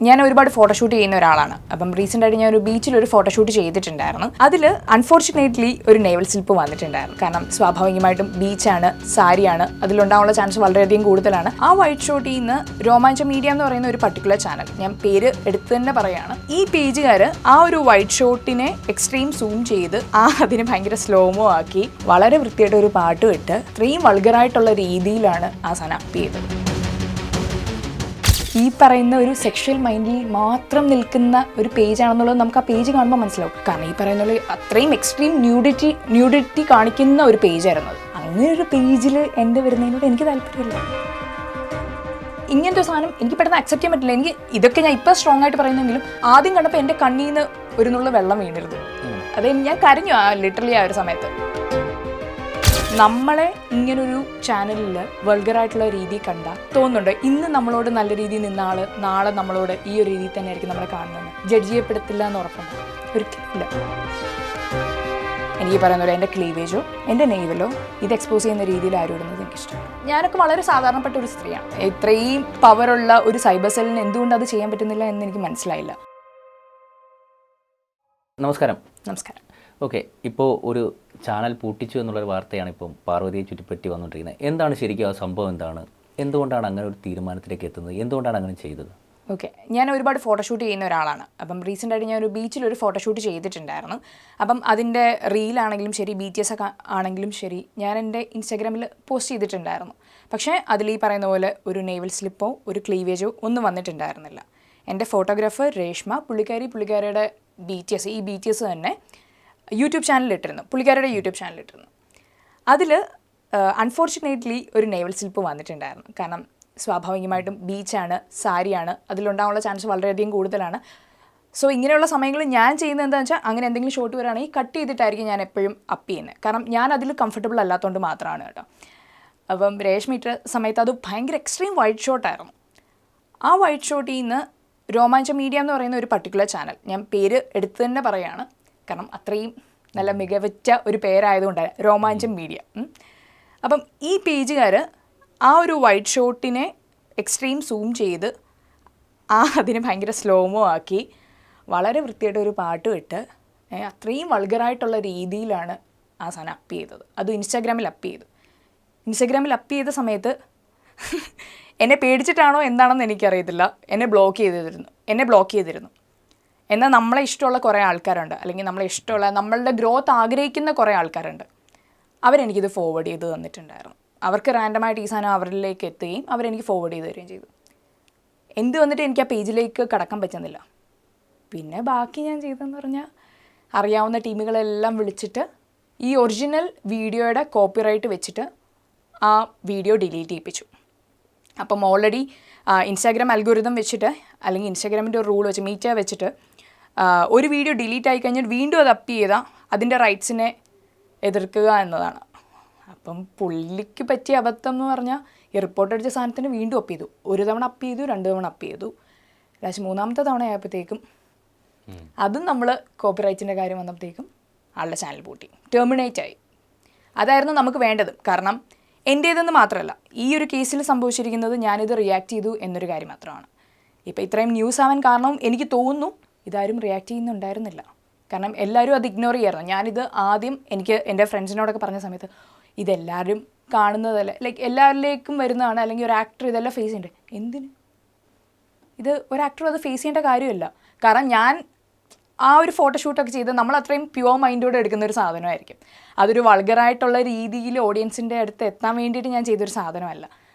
ഞാൻ ഒരുപാട് ഫോട്ടോഷൂട്ട് ചെയ്യുന്ന ഒരാളാണ്. അപ്പം റീസെൻ്റ് ആയിട്ട് ഞാൻ ഒരു ബീച്ചിൽ ഒരു ഫോട്ടോഷൂട്ട് ചെയ്തിട്ടുണ്ടായിരുന്നു. അതിൽ അൺഫോർച്ചുനേറ്റ്ലി ഒരു നേവൽ സ്ലിപ്പ് വന്നിട്ടുണ്ടായിരുന്നു. കാരണം സ്വാഭാവികമായിട്ടും ബീച്ചാണ്, സാരിയാണ്, അതിലുണ്ടാവാനുള്ള ചാൻസ് വളരെയധികം കൂടുതലാണ്. ആ വൈറ്റ് ഷോട്ടിൽ നിന്ന് രോമാഞ്ചം മീഡിയ എന്ന് പറയുന്ന ഒരു പർട്ടിക്കുലർ ചാനൽ, ഞാൻ പേര് എടുത്ത് തന്നെ പറയുകയാണ്, ഈ പേജുകാർ ആ ഒരു വൈറ്റ് ഷോട്ടിനെ എക്സ്ട്രീം സൂം ചെയ്ത് അതിന് ഭയങ്കര സ്ലോമോ ആക്കി വളരെ വൃത്തിയായിട്ട് ഒരു പാട്ട് ഇട്ട് ഇത്രയും വൾഗറായിട്ടുള്ള രീതിയിലാണ് ആ സാധനം അപ്പ് ചെയ്തത്. ഈ പറയുന്ന ഒരു സെക്ഷൽ മൈൻഡിൽ മാത്രം നിൽക്കുന്ന ഒരു പേജാണെന്നുള്ളത് നമുക്ക് ആ പേജ് കാണുമ്പോൾ മനസ്സിലാവും. കാരണം ഈ പറയുന്ന അത്രയും എക്സ്ട്രീം ന്യൂഡിറ്റി കാണിക്കുന്ന ഒരു പേജായിരുന്നു അത്. അങ്ങനെ ഒരു പേജിൽ എൻ്റെ വരുന്നതിനോട് എനിക്ക് താല്പര്യമില്ല. ഇങ്ങനത്തെ ഒരു സാധനം എനിക്ക് പെട്ടെന്ന് അക്സെപ്റ്റ് ചെയ്യാൻ പറ്റില്ല. എനിക്ക് ഇതൊക്കെ ഞാൻ ഇപ്പോൾ സ്ട്രോങ് ആയിട്ട് പറയുന്നെങ്കിലും ആദ്യം കണ്ടപ്പോൾ എൻ്റെ കണ്ണിൽ നിന്ന് ഒരു നുള്ള വെള്ളം വീണരുത്. അത് ഞാൻ കരഞ്ഞു ലിറ്ററലി ആ ഒരു സമയത്ത്. നമ്മളെ ഇങ്ങനൊരു ചാനലിൽ വൾഗറായിട്ടുള്ള രീതി കണ്ടാൽ തോന്നുന്നുണ്ട് ഇന്ന് നമ്മളോട് നല്ല രീതിയിൽ നിന്ന ആൾ നാളെ നമ്മളോട് ഈ ഒരു രീതിയിൽ തന്നെ ആയിരിക്കും നമ്മളെ കാണുന്നത്. ജഡ്ജ് ചെയ്യപ്പെടത്തില്ല എന്ന് ഉറപ്പുണ്ട്? ഒരിക്കലില്ല. എനിക്ക് പറയുന്ന പോലെ എൻ്റെ ക്ലീവേജോ എൻ്റെ നെയ്വലോ ഇത് എക്സ്പോസ് ചെയ്യുന്ന രീതിയിൽ ആരും ഇടുന്നത് എനിക്കിഷ്ടമാണ്. ഞാനൊക്കെ വളരെ സാധാരണപ്പെട്ട ഒരു സ്ത്രീയാണ്. ഇത്രയും പവറുള്ള ഒരു സൈബർ സെല്ലിന് എന്തുകൊണ്ട് അത് ചെയ്യാൻ പറ്റുന്നില്ല എന്ന് എനിക്ക് മനസ്സിലായില്ല. നമസ്കാരം. നമസ്കാരം. ഓക്കെ, ഇപ്പോൾ ഒരു ചാനൽ പൂട്ടിച്ചു എന്നുള്ളൊരു വാർത്തയാണ് ഇപ്പം പാർവതിയെ ചുറ്റിപ്പറ്റി വന്നുകൊണ്ടിരിക്കുന്നത്. എന്താണ് ശരിക്കും ആ സംഭവം? എന്തുകൊണ്ടാണ് അങ്ങനെ ഒരു തീരുമാനത്തിലേക്ക് എത്തുന്നത്? എന്തുകൊണ്ടാണ് അങ്ങനെ ചെയ്തത്? ഓക്കെ, ഞാൻ ഒരുപാട് ഫോട്ടോഷൂട്ട് ചെയ്യുന്ന ഒരാളാണ്. അപ്പം റീസെൻ്റ് ആയിട്ട് ഞാൻ ഒരു ബീച്ചിലൊരു ഫോട്ടോഷൂട്ട് ചെയ്തിട്ടുണ്ടായിരുന്നു. അപ്പം അതിൻ്റെ റീലാണെങ്കിലും ശരി, BTS ഒക്കെ ആണെങ്കിലും ശരി, ഞാൻ എൻ്റെ ഇൻസ്റ്റാഗ്രാമിൽ പോസ്റ്റ് ചെയ്തിട്ടുണ്ടായിരുന്നു. പക്ഷേ അതിൽ ഈ പറയുന്ന പോലെ ഒരു നേവൽ സ്ലിപ്പോ ഒരു ക്ലീവേജോ ഒന്നും വന്നിട്ടുണ്ടായിരുന്നില്ല. എൻ്റെ ഫോട്ടോഗ്രാഫർ രേഷ്മ, പുള്ളിക്കാരിയുടെ ഈ BTS തന്നെ യൂട്യൂബ് ചാനലിലിട്ടിരുന്നു, പുള്ളിക്കാരുടെ യൂട്യൂബ് ചാനലിലിട്ടിരുന്നു. അതിൽ അൺഫോർച്ചുനേറ്റ്ലി ഒരു നേവൽ സ്ലിപ്പ് വന്നിട്ടുണ്ടായിരുന്നു. കാരണം സ്വാഭാവികമായിട്ടും ബീച്ചാണ്, സാരിയാണ്, അതിലുണ്ടാവാനുള്ള ചാൻസ് വളരെയധികം കൂടുതലാണ്. സോ ഇങ്ങനെയുള്ള സമയങ്ങളിൽ ഞാൻ ചെയ്യുന്നത് എന്താണെന്ന് വെച്ചാൽ, അങ്ങനെ എന്തെങ്കിലും ഷോട്ട് വരികയാണെങ്കിൽ കട്ട് ചെയ്തിട്ടായിരിക്കും ഞാൻ എപ്പോഴും അപ്പ് ചെയ്യുന്നത്. കാരണം ഞാൻ അതിൽ കംഫർട്ടബിൾ അല്ലാത്തതുകൊണ്ട് മാത്രമാണ് കേട്ടോ. അപ്പം രേഷ്മ ഇട്ട സമയത്ത് അത് ഭയങ്കര എക്സ്ട്രീം വൈറ്റ് ഷോട്ടായിരുന്നു. ആ വൈറ്റ് ഷോട്ടിൽ നിന്ന് രോമാഞ്ചം മീഡിയ എന്ന് പറയുന്ന ഒരു പർട്ടിക്കുലർ ചാനൽ, ഞാൻ പേര് എടുത്ത് തന്നെ പറയുകയാണ്, കാരണം അത്രയും നല്ല മികവുറ്റ ഒരു പേരായതുകൊണ്ടാണ് രോമാഞ്ചം മീഡിയ. അപ്പം ഈ പേജുകാർ ആ ഒരു വൈറ്റ് ഷോട്ടിനെ എക്സ്ട്രീം സൂം ചെയ്ത് അതിന് ഭയങ്കര സ്ലോമോ ആക്കി വളരെ വൃത്തിയായിട്ട് ഒരു പാട്ട് ഇട്ട് അത്രയും വൾഗറായിട്ടുള്ള രീതിയിലാണ് ആ സാധനം അപ്പ് ചെയ്തത്. അത് ഇൻസ്റ്റാഗ്രാമിൽ അപ്പ് ചെയ്ത സമയത്ത് എന്നെ പേടിച്ചിട്ടാണോ എന്താണെന്ന് എനിക്കറിയത്തില്ല, എന്നെ ബ്ലോക്ക് ചെയ്തിരുന്നു. എന്നാൽ നമ്മളെ ഇഷ്ടമുള്ള കുറേ ആൾക്കാരുണ്ട്, അല്ലെങ്കിൽ നമ്മളുടെ ഗ്രോത്ത് ആഗ്രഹിക്കുന്ന കുറേ ആൾക്കാരുണ്ട്. അവരെനിക്കിത് ഫോർവേഡ് ചെയ്ത് തന്നിട്ടുണ്ടായിരുന്നു. അവർക്ക് റാൻഡമായിട്ട് ഈ സാധനം അവരിലേക്ക് എത്തുകയും അവരെനിക്ക് ഫോർവേഡ് ചെയ്ത് തരികയും ചെയ്തു. വന്നിട്ട് എനിക്ക് ആ പേജിലേക്ക് കടക്കാൻ പറ്റുന്നില്ല. പിന്നെ ബാക്കി ഞാൻ ചെയ്തതെന്ന് പറഞ്ഞാൽ, അറിയാവുന്ന ടീമുകളെല്ലാം വിളിച്ചിട്ട് ഈ ഒറിജിനൽ വീഡിയോയുടെ കോപ്പിറൈറ്റ് വെച്ചിട്ട് ആ വീഡിയോ ഡിലീറ്റ് ചെയ്യിപ്പിച്ചു. അപ്പം ഓൾറെഡി ഇൻസ്റ്റാഗ്രാം അൽഗോരിതം വെച്ചിട്ട്, അല്ലെങ്കിൽ ഇൻസ്റ്റാഗ്രാമിൻ്റെ ഒരു റൂൾ വെച്ച് മീറ്റ വെച്ചിട്ട്, ഒരു വീഡിയോ ഡിലീറ്റ് ആയി കഴിഞ്ഞാൽ വീണ്ടും അത് അപ്പ് ചെയ്താൽ അതിൻ്റെ റൈറ്റ്സിനെ എതിർക്കുക എന്നതാണ്. അപ്പം പുള്ളിക്ക് പറ്റിയ അബദ്ധം എന്ന് പറഞ്ഞാൽ, ഈ റിപ്പോർട്ട് അടിച്ച സാധനത്തിന് വീണ്ടും അപ്പ് ചെയ്തു. ഒരു തവണ അപ്പ് ചെയ്തു, 2 തവണ അപ്പ് ചെയ്തു. മൂന്നാമത്തെ തവണ ആയപ്പോഴത്തേക്കും അതും നമ്മൾ കോപ്പിറൈറ്റിൻ്റെ കാര്യം വന്നപ്പോഴത്തേക്കും ആളുടെ ചാനൽ പൂട്ടി, ടെർമിനേറ്റ് ആയി. അതായിരുന്നു നമുക്ക് വേണ്ടത്. കാരണം എൻ്റേതെന്ന് മാത്രമല്ല, ഈ ഒരു കേസിൽ സംഭവിച്ചിരിക്കുന്നത് ഞാനിത് റിയാക്ട് ചെയ്തു എന്നൊരു കാര്യം മാത്രമാണ്. ഇപ്പോൾ ഇത്രയും ന്യൂസ് ആവാൻ കാരണം എനിക്ക് തോന്നുന്നു ഇതാരും റിയാക്ട് ചെയ്യുന്നുണ്ടായിരുന്നില്ല. കാരണം എല്ലാവരും അത് ഇഗ്നോർ ചെയ്യായിരുന്നു. ഞാനിത് ആദ്യം എൻ്റെ ഫ്രണ്ട്സിനോടൊക്കെ പറഞ്ഞ സമയത്ത്, ഇതെല്ലാവരും കാണുന്നതല്ല, ലൈക്ക് എല്ലാവരിലേക്കും വരുന്നതാണ്, അല്ലെങ്കിൽ ഒരു ആക്ടർ ഇതെല്ലാം ഫേസ് ചെയ്യണ്ടേ, എന്തിന്? ഇത് ഒരു ആക്ടർ അത് ഫേസ് ചെയ്യേണ്ട കാര്യമില്ല. കാരണം ഞാൻ ആ ഒരു ഫോട്ടോഷൂട്ടൊക്കെ ചെയ്ത് നമ്മൾ അത്രയും പ്യുവർ മൈൻഡോടെ എടുക്കുന്ന ഒരു സാധനമായിരിക്കും. അതൊരു വൾഗറായിട്ടുള്ള രീതിയിൽ ഓഡിയൻസിൻ്റെ അടുത്ത് എത്താൻ വേണ്ടിയിട്ട് ഞാൻ ചെയ്തൊരു സാധനമല്ല.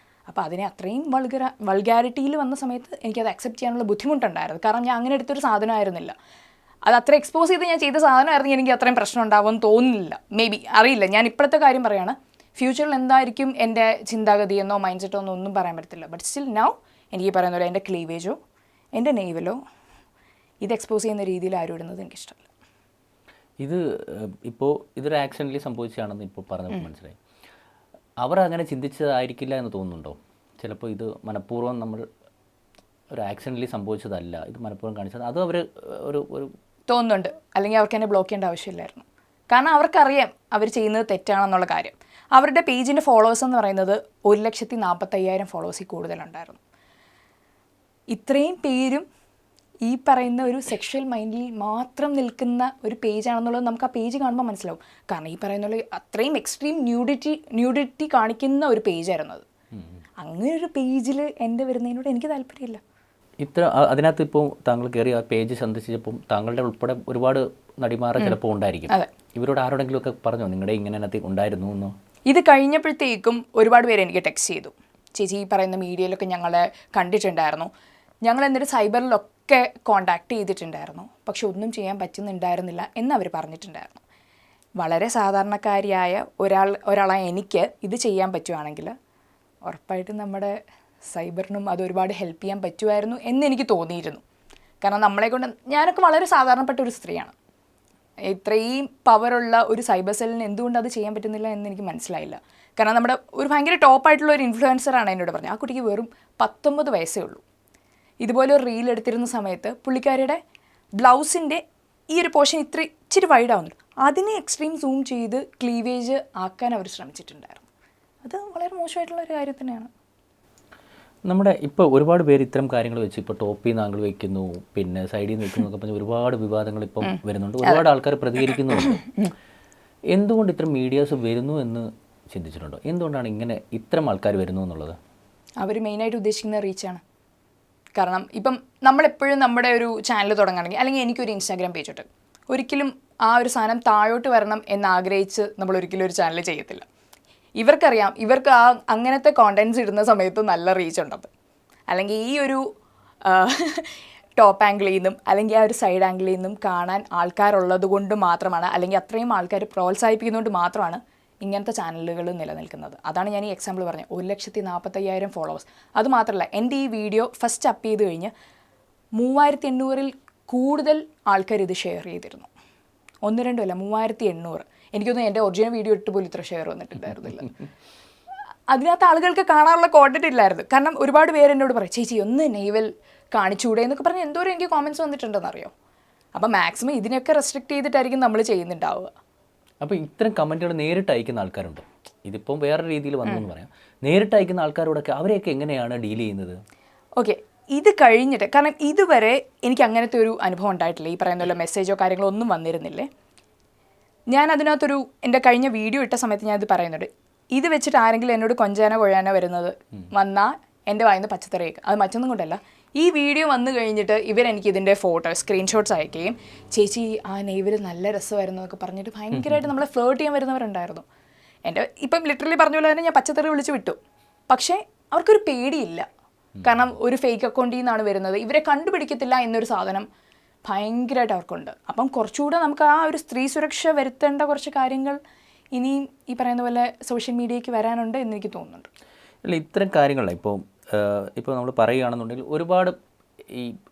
അപ്പോൾ അതിനെ അത്രയും വൾഗാരിറ്റിയിൽ വന്ന സമയത്ത് എനിക്കത് അക്സെപ്റ്റ് ചെയ്യാനുള്ള ബുദ്ധിമുട്ടുണ്ടായിരുന്നു. കാരണം ഞാൻ അങ്ങനെ എടുത്തൊരു സാധനമായിരുന്നില്ല. അത് അത്ര എക്സ്പോസ് ചെയ്ത് ഞാൻ ചെയ്ത സാധനമായിരുന്നെങ്കിൽ എനിക്ക് അത്രയും പ്രശ്നം ഉണ്ടാവുമെന്ന് തോന്നുന്നില്ല. മേ ബി, അറിയില്ല. ഞാൻ ഇപ്പോഴത്തെ കാര്യം പറയുകയാണ്. ഫ്യൂച്ചറിൽ എന്തായിരിക്കും എൻ്റെ ചിന്താഗതി എന്നോ മൈൻഡ് സെറ്റോ ഒന്നും പറയാൻ പറ്റത്തില്ല. ബട്ട് സ്റ്റിൽ നൗ എനിക്ക് പറയുന്ന പോലെ എൻ്റെ ക്ലീവേജോ എൻ്റെ നെയ്വലോ ഇത് എക്സ്പോസ് ചെയ്യുന്ന രീതിയിൽ ആരും ഇടുന്നത് എനിക്കിഷ്ടമല്ല. ഇതൊരു ആക്സിഡൻ്റലി സംഭവിച്ചതാണെന്ന് ഇപ്പോൾ പറഞ്ഞപ്പോൾ മനസ്സിലായി. അവർ അങ്ങനെ ചിന്തിച്ചതായിരിക്കില്ല എന്ന് തോന്നുന്നുണ്ടോ? ചിലപ്പോൾ ഇത് മനഃപൂർവ്വം നമ്മൾ ഒരു ആക്സിഡൻ്റലി സംഭവിച്ചതല്ല, ഇത് മനഃപൂർവ്വം കാണിച്ചത്, അത് അവർ ഒരു തോന്നുന്നുണ്ട്. അല്ലെങ്കിൽ അവർക്ക് എന്നെ ബ്ലോക്ക് ചെയ്യേണ്ട ആവശ്യമില്ലായിരുന്നു. കാരണം അവർക്കറിയാം അവർ ചെയ്യുന്നത് തെറ്റാണെന്നുള്ള കാര്യം. അവരുടെ പേജിൻ്റെ ഫോളോവേഴ്സ് എന്ന് പറയുന്നത് 1,45,000 ഫോളോവേഴ്സിൽ കൂടുതലുണ്ടായിരുന്നു. ഇത്രയും പേരും ഈ പറയുന്ന ഒരു സെക്ഷൽ മൈൻഡിൽ മാത്രം നിൽക്കുന്ന ഒരു പേജാണെന്നുള്ളത് നമുക്ക് ആ പേജ് കാണുമ്പോൾ മനസ്സിലാവും. കാരണം ഈ പറയുന്ന പോലെ അത്രയും എക്സ്ട്രീം ന്യൂഡിറ്റി കാണിക്കുന്ന ഒരു പേജായിരുന്നു അത്. അങ്ങനെ ഒരു പേജിൽ എൻ്റെ വരുന്നതിനോട് എനിക്ക് താല്പര്യമില്ല. അതിനകത്ത് ഇപ്പോൾ താങ്കൾ കയറി ആ പേജ് സന്ദർശിച്ചപ്പോൾ താങ്കളുടെ ഉൾപ്പെടെ ഒരുപാട് നടിമാരെ ചിലപ്പോൾ ഉണ്ടായിരിക്കും. ഇവരോട് ആരോടെങ്കിലും ഒക്കെ പറഞ്ഞോ നിങ്ങളുടെ ഇങ്ങനെ അതിനകത്ത് ഉണ്ടായിരുന്നു എന്നോ? ഇത് കഴിഞ്ഞപ്പോഴത്തേക്കും ഒരുപാട് പേര് എനിക്ക് ടെക്സ്റ്റ് ചെയ്തു, ചേച്ചി ഈ പറയുന്ന മീഡിയയിലൊക്കെ ഞങ്ങളെ കണ്ടിട്ടുണ്ടായിരുന്നു, ഞങ്ങൾ എന്നിട്ട് സൈബറിലൊക്കെ കോണ്ടാക്ട് ചെയ്തിട്ടുണ്ടായിരുന്നു, പക്ഷെ ഒന്നും ചെയ്യാൻ പറ്റുന്നുണ്ടായിരുന്നില്ല എന്ന് അവർ പറഞ്ഞിട്ടുണ്ടായിരുന്നു. വളരെ സാധാരണക്കാരിയായ ഒരാളായ എനിക്ക് ഇത് ചെയ്യാൻ പറ്റുവാണെങ്കിൽ ഉറപ്പായിട്ടും നമ്മുടെ സൈബറിനും അത് ഒരുപാട് ഹെൽപ്പ് ചെയ്യാൻ പറ്റുമായിരുന്നു എന്ന് എനിക്ക് തോന്നിയിരുന്നു. കാരണം നമ്മളെ കൊണ്ട് ഞാനൊക്കെ വളരെ സാധാരണപ്പെട്ട ഒരു സ്ത്രീയാണ്. ഇത്രയും പവറുള്ള ഒരു സൈബർ സെല്ലിന് എന്തുകൊണ്ട് അത് ചെയ്യാൻ പറ്റുന്നില്ല എന്ന് എനിക്ക് മനസ്സിലായില്ല. കാരണം നമ്മുടെ ഒരു ഭയങ്കര ടോപ്പായിട്ടുള്ള ഒരു ഇൻഫ്ലുവൻസറാണ് എന്നോട് പറഞ്ഞത്. ആ കുട്ടിക്ക് വെറും 19 വയസ്സേ ഉള്ളൂ. ഇതുപോലെ ഒരു റീൽ എടുത്തിരുന്ന സമയത്ത് പുള്ളിക്കാരിയുടെ ബ്ലൗസിൻ്റെ ഈ ഒരു പോർഷൻ ഇച്ചിരി വൈഡ് ആവുന്നുണ്ട്. അതിനെ എക്സ്ട്രീം സൂം ചെയ്ത് ക്ലീവേജ് ആക്കാൻ അവർ ശ്രമിച്ചിട്ടുണ്ടായിരുന്നു. അത് വളരെ മോശമായിട്ടുള്ള ഒരു കാര്യം തന്നെയാണ്. നമ്മുടെ ഇപ്പോൾ ഒരുപാട് പേര് ഇത്തരം കാര്യങ്ങൾ വെച്ച് ഇപ്പോൾ ടോപ്പിൽ നിന്ന് ആംഗിൾ വയ്ക്കുന്നു, പിന്നെ സൈഡിൽ നിന്ന് വയ്ക്കുന്നു എന്നൊക്കെ പറഞ്ഞ് ഒരുപാട് വിവാദങ്ങൾ ഇപ്പം വരുന്നുണ്ട്. ഒരുപാട് ആൾക്കാർ പ്രതികരിക്കുന്നുണ്ട്. എന്തുകൊണ്ട് ഇത്തരം മീഡിയാസ് വരുന്നു എന്ന് ചിന്തിച്ചിട്ടുണ്ടോ? എന്തുകൊണ്ടാണ് ഇങ്ങനെ ഇത്തരം ആൾക്കാർ വരുന്നു എന്നുള്ളത്? അവർ മെയിനായിട്ട് ഉദ്ദേശിക്കുന്ന റീച്ചാണ്. കാരണം ഇപ്പം നമ്മളെപ്പോഴും നമ്മുടെ ഒരു ചാനൽ തുടങ്ങുകയാണെങ്കിൽ, അല്ലെങ്കിൽ എനിക്കൊരു ഇൻസ്റ്റാഗ്രാം പേജ് ഉണ്ട്, ഒരിക്കലും ആ ഒരു സാധനം താഴോട്ട് വരണം എന്നാഗ്രഹിച്ച് നമ്മൾ ഒരിക്കലും ഒരു ചാനൽ ചെയ്യത്തില്ല. ഇവർക്കറിയാം, ഇവർക്ക് ആ അങ്ങനത്തെ കോണ്ടൻറ്റ്സ് ഇടുന്ന സമയത്ത് നല്ല റീച്ച് ഉണ്ടത്, അല്ലെങ്കിൽ ഈ ഒരു ടോപ്പ് ആംഗിളിൽ നിന്നും അല്ലെങ്കിൽ ആ ഒരു സൈഡ് ആംഗിളിൽ നിന്നും കാണാൻ ആൾക്കാരുള്ളത് കൊണ്ട് മാത്രമാണ്, അല്ലെങ്കിൽ അത്രയും ആൾക്കാർ പ്രോത്സാഹിപ്പിക്കുന്നതുകൊണ്ട് മാത്രമാണ് ഇങ്ങനത്തെ ചാനലുകൾ നിലനിൽക്കുന്നത്. അതാണ് ഞാൻ ഈ എക്സാമ്പിൾ പറഞ്ഞത്. 1,45,000 ഫോളോവേഴ്സ്. അതുമാത്രമല്ല, എൻ്റെ ഈ വീഡിയോ ഫസ്റ്റ് അപ്പ് ചെയ്ത് കഴിഞ്ഞ് 3,800-ൽ കൂടുതൽ ആൾക്കാർ ഇത് ഷെയർ ചെയ്തിരുന്നു. 1-2 അല്ല, 3,800. എനിക്കൊന്നും എൻ്റെ ഒറിജിനൽ വീഡിയോ ഇട്ട് പോലും ഇത്ര ഷെയർ വന്നിട്ടുണ്ടായിരുന്നില്ല. അതിനകത്ത് ആളുകൾക്ക് കാണാനുള്ള കോണ്ടന്റ് ഇല്ലായിരുന്നു. കാരണം ഒരുപാട് പേര് എന്നോട് പറയും, ചേച്ചി ഒന്ന് നെയ്വൽ കാണിച്ചൂടെ എന്നൊക്കെ പറഞ്ഞ് എന്തോരം എനിക്ക് കോമൻറ്റ്സ് വന്നിട്ടുണ്ടെന്നറിയോ. അപ്പം മാക്സിമം ഇതിനൊക്കെ റെസ്ട്രിക്റ്റ് ചെയ്തിട്ടായിരിക്കും നമ്മൾ ചെയ്യുന്നുണ്ടാവുക. അപ്പോൾ ഇത്തരം കമൻറ്റുകൾ നേരിട്ട് അയക്കുന്ന ആൾക്കാരുണ്ട്. ഇതിപ്പം വേറെ രീതിയിൽ വന്നെന്ന് പറയാം. നേരിട്ട് അയക്കുന്ന ആൾക്കാരോടൊക്കെ അവരെയൊക്കെ എങ്ങനെയാണ് ഡീൽ ചെയ്യുന്നത്? ഓക്കെ, ഇത് കഴിഞ്ഞിട്ട്, കാരണം ഇതുവരെ എനിക്ക് അങ്ങനത്തെ ഒരു അനുഭവം ഉണ്ടായിട്ടില്ല. ഈ പറയുന്ന പോലെ മെസ്സേജോ കാര്യങ്ങളോ ഒന്നും വന്നിരുന്നില്ലേ. ഞാൻ അതിനകത്തൊരു എൻ്റെ കഴിഞ്ഞ വീഡിയോ ഇട്ട സമയത്ത് ഞാനത് പറയുന്നുണ്ട്. ഇത് വെച്ചിട്ട് ആരെങ്കിലും എന്നോട് കൊഞ്ചാനോ കൊഴാനോ വരുന്നത് വന്നാൽ എൻ്റെ വായിന്ന് പച്ചത്തറിയേക്ക്. അത് മറ്റൊന്നും കൊണ്ടല്ല, ഈ വീഡിയോ വന്നു കഴിഞ്ഞിട്ട് ഇവരെനിക്ക് ഇതിൻ്റെ സ്ക്രീൻഷോട്ട്സ് അയക്കുകയും, ചേച്ചി ആ നെയ്വിൽ നല്ല രസമായിരുന്നു എന്നൊക്കെ പറഞ്ഞിട്ട് ഭയങ്കരമായിട്ട് നമ്മളെ ഫ്ലേർട്ട് ചെയ്യാൻ വരുന്നവരുണ്ടായിരുന്നു. എൻ്റെ ഇപ്പം ലിറ്ററലി പറഞ്ഞ പോലെ തന്നെ ഞാൻ പച്ചത്തറി വിളിച്ച് വിട്ടു. പക്ഷേ അവർക്കൊരു പേടിയില്ല. കാരണം ഒരു ഫേക്ക് അക്കൗണ്ടിൽ നിന്നാണ് വരുന്നത്, ഇവരെ കണ്ടുപിടിക്കത്തില്ല എന്നൊരു സാധനം ഭയങ്കരമായിട്ട് അവർക്കുണ്ട്. അപ്പം കുറച്ചുകൂടെ നമുക്ക് ആ ഒരു സ്ത്രീ സുരക്ഷ വരുത്തേണ്ട കുറച്ച് കാര്യങ്ങൾ ഇനിയും ഈ പറയുന്ന പോലെ സോഷ്യൽ മീഡിയയ്ക്ക് വരാനുണ്ട് എന്ന് എനിക്ക് തോന്നുന്നുണ്ട്. അല്ല, ഇത്തരം കാര്യങ്ങളല്ല ഇപ്പോൾ നമ്മൾ പറയുകയാണെന്നുണ്ടെങ്കിൽ ഒരുപാട്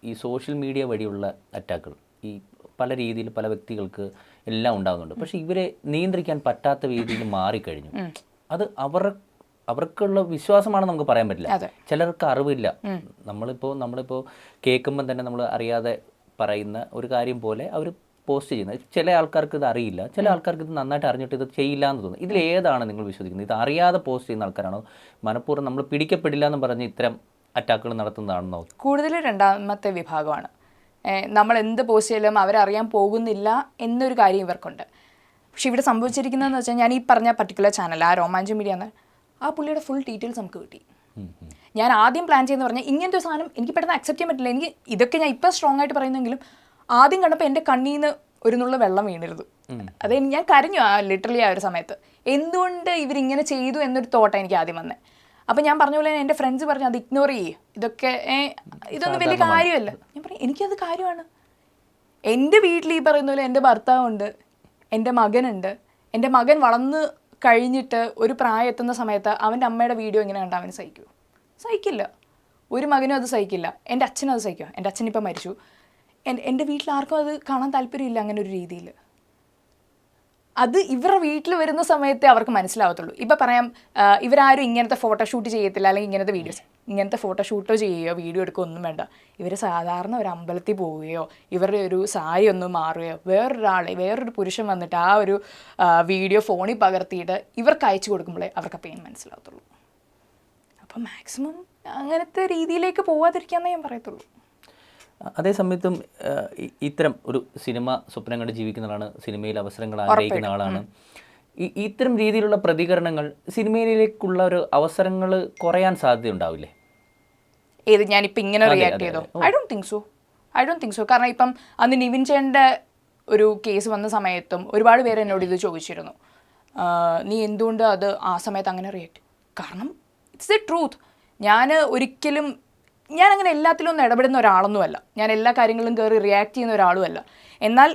ഈ സോഷ്യൽ മീഡിയ വഴിയുള്ള അറ്റാക്കുകൾ ഈ പല രീതിയിൽ പല വ്യക്തികൾക്ക് എല്ലാം ഉണ്ടാകുന്നുണ്ട്. പക്ഷേ ഇവരെ നിയന്ത്രിക്കാൻ പറ്റാത്ത രീതിയിൽ മാറിക്കഴിഞ്ഞു. അത് അവർക്കുള്ള വിശ്വാസമാണെന്ന് നമുക്ക് പറയാൻ പറ്റില്ല. ചിലർക്ക് അറിവില്ല. നമ്മളിപ്പോൾ കേൾക്കുമ്പം തന്നെ നമ്മൾ അറിയാതെ പറയുന്ന ഒരു കാര്യം പോലെ അവർ പോസ്റ്റ് ചെയ്യുന്നത്. ചില ആൾക്കാർക്ക് ഇത് അറിയില്ല, ചില ആൾക്കാർക്ക് ഇത് നന്നായിട്ട് അറിഞ്ഞിട്ട് ഇത് ചെയ്യില്ല എന്ന് തോന്നുന്നു. ഇതിലേതാണ് നിങ്ങൾ വിശ്വസിക്കുന്നത്? ഇത് അറിയാതെ പോസ്റ്റ് ചെയ്യുന്ന ആൾക്കാരാണോ, മനഃപൂർവ്വം നമ്മൾ പിടിക്കപ്പെടില്ല എന്ന് പറഞ്ഞ് ഇത്തരം അറ്റാക്കുകൾ നടത്തുന്നതാണെന്നോ? കൂടുതൽ രണ്ടാമത്തെ വിഭാഗമാണ്. നമ്മൾ എന്ത് പോസ്റ്റ് ചെയ്താലും അവരറിയാൻ പോകുന്നില്ല എന്നൊരു കാര്യം ഇവർക്കുണ്ട്. പക്ഷെ ഇവിടെ സംഭവിച്ചിരിക്കുന്നതെന്ന് വെച്ചാൽ, ഞാൻ ഈ പറഞ്ഞ പർട്ടിക്കുലർ ചാനൽ ആ രോമാഞ്ചം മീഡിയ എന്ന്, ആ പുള്ളിയുടെ ഫുൾ ഡീറ്റെയിൽസ് നമുക്ക് കിട്ടി. ഞാൻ ആദ്യം പ്ലാൻ ചെയ്യുന്ന പറഞ്ഞാൽ ഇങ്ങനത്തെ ഒരു സാധനം എനിക്ക് പെട്ടെന്ന് അക്സെപ്റ്റ് ചെയ്യാൻ പറ്റില്ല. എനിക്ക് ഇതൊക്കെ ഞാൻ ഇപ്പോൾ സ്ട്രോങ് ആയിട്ട് പറയുന്നെങ്കിലും ആദ്യം കണ്ടപ്പോൾ എൻ്റെ കണ്ണിൽ നിന്ന് ഒരു നുള്ള വെള്ളം വീണിരുന്നു. അത് ഞാൻ കരഞ്ഞു ലിറ്ററലി ആ ഒരു സമയത്ത്. എന്തുകൊണ്ട് ഇവരിങ്ങനെ ചെയ്തു എന്നൊരു തോട്ടാണ് എനിക്ക് ആദ്യം വന്നത്. അപ്പം ഞാൻ പറഞ്ഞ പോലെ എൻ്റെ ഫ്രണ്ട്സ് പറഞ്ഞു അത് ഇഗ്നോർ ചെയ്യേ, ഇതൊന്നും വലിയ കാര്യമല്ല. ഞാൻ പറയും എനിക്കത് കാര്യമാണ്. എൻ്റെ വീട്ടിൽ ഈ പറയുന്ന പോലെ എൻ്റെ ഭർത്താവുണ്ട്, എൻ്റെ മകനുണ്ട്. എൻ്റെ മകൻ വളർന്ന് കഴിഞ്ഞിട്ട് ഒരു പ്രായം എത്തുന്ന സമയത്ത് അവൻ്റെ അമ്മയുടെ വീഡിയോ ഇങ്ങനെ കണ്ടാൽ അവന് സഹിക്കില്ല. ഒരു മകനും അത് സഹിക്കില്ല. എൻ്റെ അച്ഛനും അത് സഹിക്കുക. എൻ്റെ അച്ഛൻ ഇപ്പം മരിച്ചു. എൻ്റെ വീട്ടിൽ ആർക്കും അത് കാണാൻ താല്പര്യമില്ല. അങ്ങനെ ഒരു രീതിയിൽ അത് ഇവരുടെ വീട്ടിൽ വരുന്ന സമയത്തെ അവർക്ക് മനസ്സിലാവത്തുള്ളൂ. ഇപ്പം പറയാം, ഇവരാരും ഇങ്ങനത്തെ ഫോട്ടോഷൂട്ട് ചെയ്യത്തില്ല, അല്ലെങ്കിൽ ഇങ്ങനത്തെ വീഡിയോസ്, ഇങ്ങനത്തെ ഫോട്ടോഷൂട്ടോ ചെയ്യുകയോ വീഡിയോ എടുക്കുകയോ ഒന്നും വേണ്ട. ഇവർ സാധാരണ ഒരു അമ്പലത്തിൽ പോവുകയോ ഇവരുടെ ഒരു സാരി ഒന്ന് മാറുകയോ വേറൊരു പുരുഷൻ വന്നിട്ട് ആ ഒരു വീഡിയോ ഫോണിൽ പകർത്തിയിട്ട് ഇവർക്ക് അയച്ചു കൊടുക്കുമ്പോഴേ അവർക്ക് പെയിൻ മനസ്സിലാവത്തുള്ളൂ. അപ്പം മാക്സിമം അങ്ങനത്തെ രീതിയിലേക്ക് പോവാതിരിക്കാമെന്നേ ഞാൻ പറയത്തുള്ളൂ. അതേ സമയത്തും ഇത്തരം ഒരു സിനിമ സ്വപ്നം കണ്ട് ജീവിക്കുന്നതാണ്, സിനിമയിൽ അവസരങ്ങൾ ആഗ്രഹിക്കുന്ന ആളാണ്. ഇത്തരം രീതിയിലുള്ള പ്രതികരണങ്ങൾ സിനിമയിലേക്കുള്ള ഒരു അവസരങ്ങൾ കുറയാൻ സാധ്യതയുണ്ടാവില്ലേ? ഏത് ഞാനിപ്പോൾ ഇങ്ങനെ റിയാക്ട് ചെയ്തോ? I don't think so. കാരണം ഇപ്പം അന്ന് നിവിൻ ചേട്ടൻ്റെ ഒരു കേസ് വന്ന സമയത്തും ഒരുപാട് പേര് എന്നോട് ഇത് ചോദിച്ചിരുന്നു, നീ എന്തുകൊണ്ട് അത് ആ സമയത്ത് അങ്ങനെ റിയാക്ട്? കാരണം ഇറ്റ്സ് ദ ട്രൂത്ത്. ഞാൻ അങ്ങനെ എല്ലാത്തിലും ഒന്നും ഇടപെടുന്ന ഒരാളൊന്നുമല്ല. ഞാൻ എല്ലാ കാര്യങ്ങളിലും കയറി റിയാക്ട് ചെയ്യുന്ന ഒരാളുമല്ല. എന്നാൽ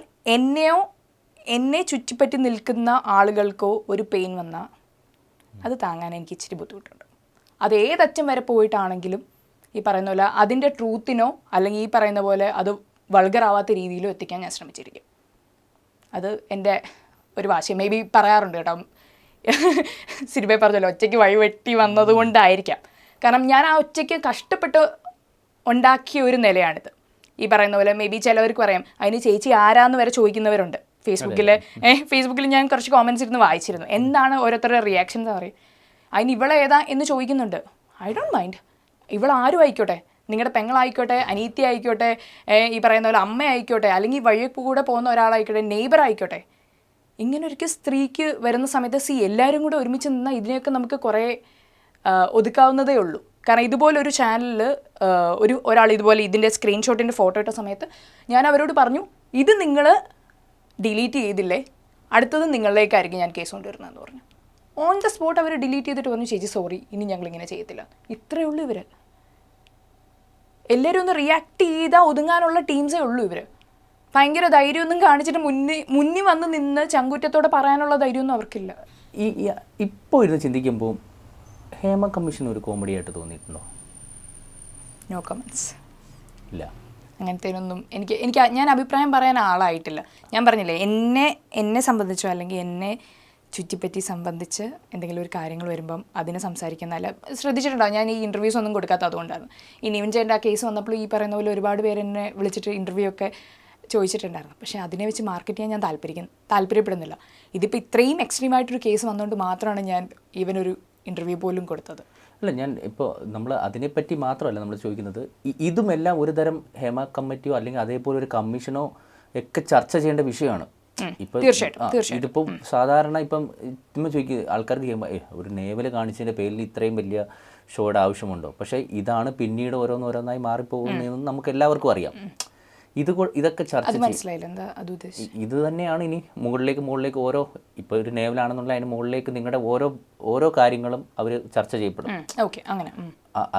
എന്നെ ചുറ്റിപ്പറ്റി നിൽക്കുന്ന ആളുകൾക്കോ ഒരു പെയിൻ വന്നാൽ അത് താങ്ങാൻ എനിക്ക് ഇച്ചിരി ബുദ്ധിമുട്ടുണ്ട്. അത് ഏതറ്റം വരെ പോയിട്ടാണെങ്കിലും ഈ പറയുന്ന പോലെ അതിൻ്റെ ട്രൂത്തിനോ അല്ലെങ്കിൽ ഈ പറയുന്ന പോലെ അത് വൾഗറാവാത്ത രീതിയിലോ എത്തിക്കാൻ ഞാൻ ശ്രമിച്ചിരിക്കും. അത് എൻ്റെ ഒരു വാശി. മേ ബി പറയാറുണ്ട് കേട്ടോ, സിനിമയെ പറഞ്ഞല്ലോ ഒറ്റയ്ക്ക് വഴിവെട്ടി വന്നതുകൊണ്ടായിരിക്കാം. കാരണം ഞാൻ ആ ഒറ്റയ്ക്ക് കഷ്ടപ്പെട്ട് ഉണ്ടാക്കിയ ഒരു നിലയാണിത്. ഈ പറയുന്ന പോലെ മേ ബി ചിലവർക്ക് പറയാം അതിന് ചേച്ചി ആരാന്ന് വരെ ചോദിക്കുന്നവരുണ്ട്. ഫേസ്ബുക്കിൽ ഞാൻ കുറച്ച് കോമൻറ്റ്സ് ഇരുന്ന് വായിച്ചിരുന്നു. എന്താണ് ഓരോരുത്തരുടെ റിയാക്ഷൻ എന്ന് പറയും. അതിന് ഇവളേതാ എന്ന് ചോദിക്കുന്നുണ്ട്. I don't mind. ഇവളാരും ആയിക്കോട്ടെ, നിങ്ങളുടെ പെങ്ങളായിക്കോട്ടെ, അനീത്തി ആയിക്കോട്ടെ, ഈ പറയുന്ന പോലെ അമ്മ ആയിക്കോട്ടെ, അല്ലെങ്കിൽ വഴി കൂടെ പോകുന്ന ഒരാളായിക്കോട്ടെ, നെയ്ബർ ആയിക്കോട്ടെ, ഇങ്ങനെ ഒരിക്കൽ സ്ത്രീക്ക് വരുന്ന സമയത്ത് എല്ലാവരും കൂടെ ഒരുമിച്ച് നിന്നാൽ ഇതിനെയൊക്കെ നമുക്ക് കുറേ ഒതുക്കാവുന്നതേ ഉള്ളൂ. കാരണം ഇതുപോലൊരു ചാനലിൽ ഒരാൾ ഇതുപോലെ ഇതിൻ്റെ സ്ക്രീൻഷോട്ടിൻ്റെ ഫോട്ടോ ഇട്ട സമയത്ത് ഞാൻ അവരോട് പറഞ്ഞു, ഇത് നിങ്ങൾ ഡിലീറ്റ് ചെയ്തില്ലേ, അടുത്തത് നിങ്ങളിലേക്കായിരിക്കും ഞാൻ കേസ് കൊണ്ടുവരുന്നതെന്ന് പറഞ്ഞു. ഓൺ ദ സ്പോട്ട് അവർ ഡിലീറ്റ് ചെയ്തിട്ട് പറഞ്ഞു, ചേച്ചി സോറി, ഇനി ഞങ്ങളിങ്ങനെ ചെയ്യത്തില്ല. ഇത്രയേ ഉള്ളൂ ഇവർ. എല്ലാവരും ഒന്ന് റിയാക്ട് ചെയ്താൽ ഒതുങ്ങാനുള്ള ടീംസേ ഉള്ളൂ ഇവർ. ഭയങ്കര ധൈര്യമൊന്നും കാണിച്ചിട്ട് മുന്നിൽ വന്ന് നിന്ന് ചങ്കുറ്റത്തോടെ പറയാനുള്ള ധൈര്യമൊന്നും അവർക്കില്ല. ഇപ്പോൾ ഇരുന്ന് ചിന്തിക്കുമ്പോൾ ഹേമ കമ്മീഷൻ ഒരു കോമഡി ആയിട്ട് തോന്നിയിട്ടുണ്ടോ? No comments. ഇല്ല, അങ്ങനത്തേനൊന്നും ഞാൻ അഭിപ്രായം പറയാൻ ആളായിട്ടില്ല. ഞാൻ പറഞ്ഞില്ലേ, എന്നെ സംബന്ധിച്ചോ അല്ലെങ്കിൽ എന്നെ ചുറ്റിപ്പറ്റി സംബന്ധിച്ച് എന്തെങ്കിലും ഒരു കാര്യങ്ങൾ വരുമ്പം അതിനെ സംസാരിക്കുന്നതല്ല. ശ്രദ്ധിച്ചിട്ടുണ്ടോ, ഞാൻ ഈ ഇൻ്റർവ്യൂസ് ഒന്നും കൊടുക്കാത്ത അതുകൊണ്ടാണ്. ഈ നിവിൻ ചേട്ടൻ്റെ ആ കേസ് വന്നപ്പോൾ ഈ പറയുന്ന പോലെ ഒരുപാട് പേര് എന്നെ വിളിച്ചിട്ട് ഇൻ്റർവ്യൂ ഒക്കെ ചോദിച്ചിട്ടുണ്ടായിരുന്നു. പക്ഷേ അതിനെ വെച്ച് മാർക്കറ്റ് ചെയ്യാൻ ഞാൻ താല്പര്യപ്പെടുന്നില്ല. ഇതിപ്പോൾ ഇത്രയും എക്സ്ട്രീമായിട്ടൊരു കേസ് വന്നുകൊണ്ട് മാത്രമാണ് ഞാൻ ഈവനൊരു ഇൻ്റർവ്യൂ പോലും കൊടുത്തത്. അല്ല, ഞാൻ ഇപ്പോൾ നമ്മൾ അതിനെപ്പറ്റി മാത്രമല്ല നമ്മൾ ചോദിക്കുന്നത്, ഇതുമെല്ലാം ഒരു തരം ഹേമ കമ്മിറ്റിയോ അല്ലെങ്കിൽ അതേപോലെ ഒരു കമ്മീഷനോ ഒക്കെ ചർച്ച ചെയ്യേണ്ട വിഷയമാണ്. ഇപ്പം ഇതിപ്പം സാധാരണ ഇപ്പം ചോദിക്കുക ആൾക്കാർക്ക് ചെയ്യുമ്പോൾ ഒരു നേവൽ കാണിച്ചതിൻ്റെ പേരിൽ ഇത്രയും വലിയ ഷോയുടെ ആവശ്യമുണ്ടോ? പക്ഷേ ഇതാണ് പിന്നീട് ഓരോന്നോരോന്നായി മാറിപ്പോകുന്നതെന്ന് നമുക്ക് എല്ലാവർക്കും അറിയാം. ഇതൊക്കെ ചർച്ച ഇത് തന്നെയാണ് ഇനി മുകളിലേക്ക് ഓരോ ഇപ്പോൾ ഒരു നേവലാണെന്നുള്ള അതിന് മുകളിലേക്ക് നിങ്ങളുടെ ഓരോ കാര്യങ്ങളും അവർ ചർച്ച ചെയ്യപ്പെടും.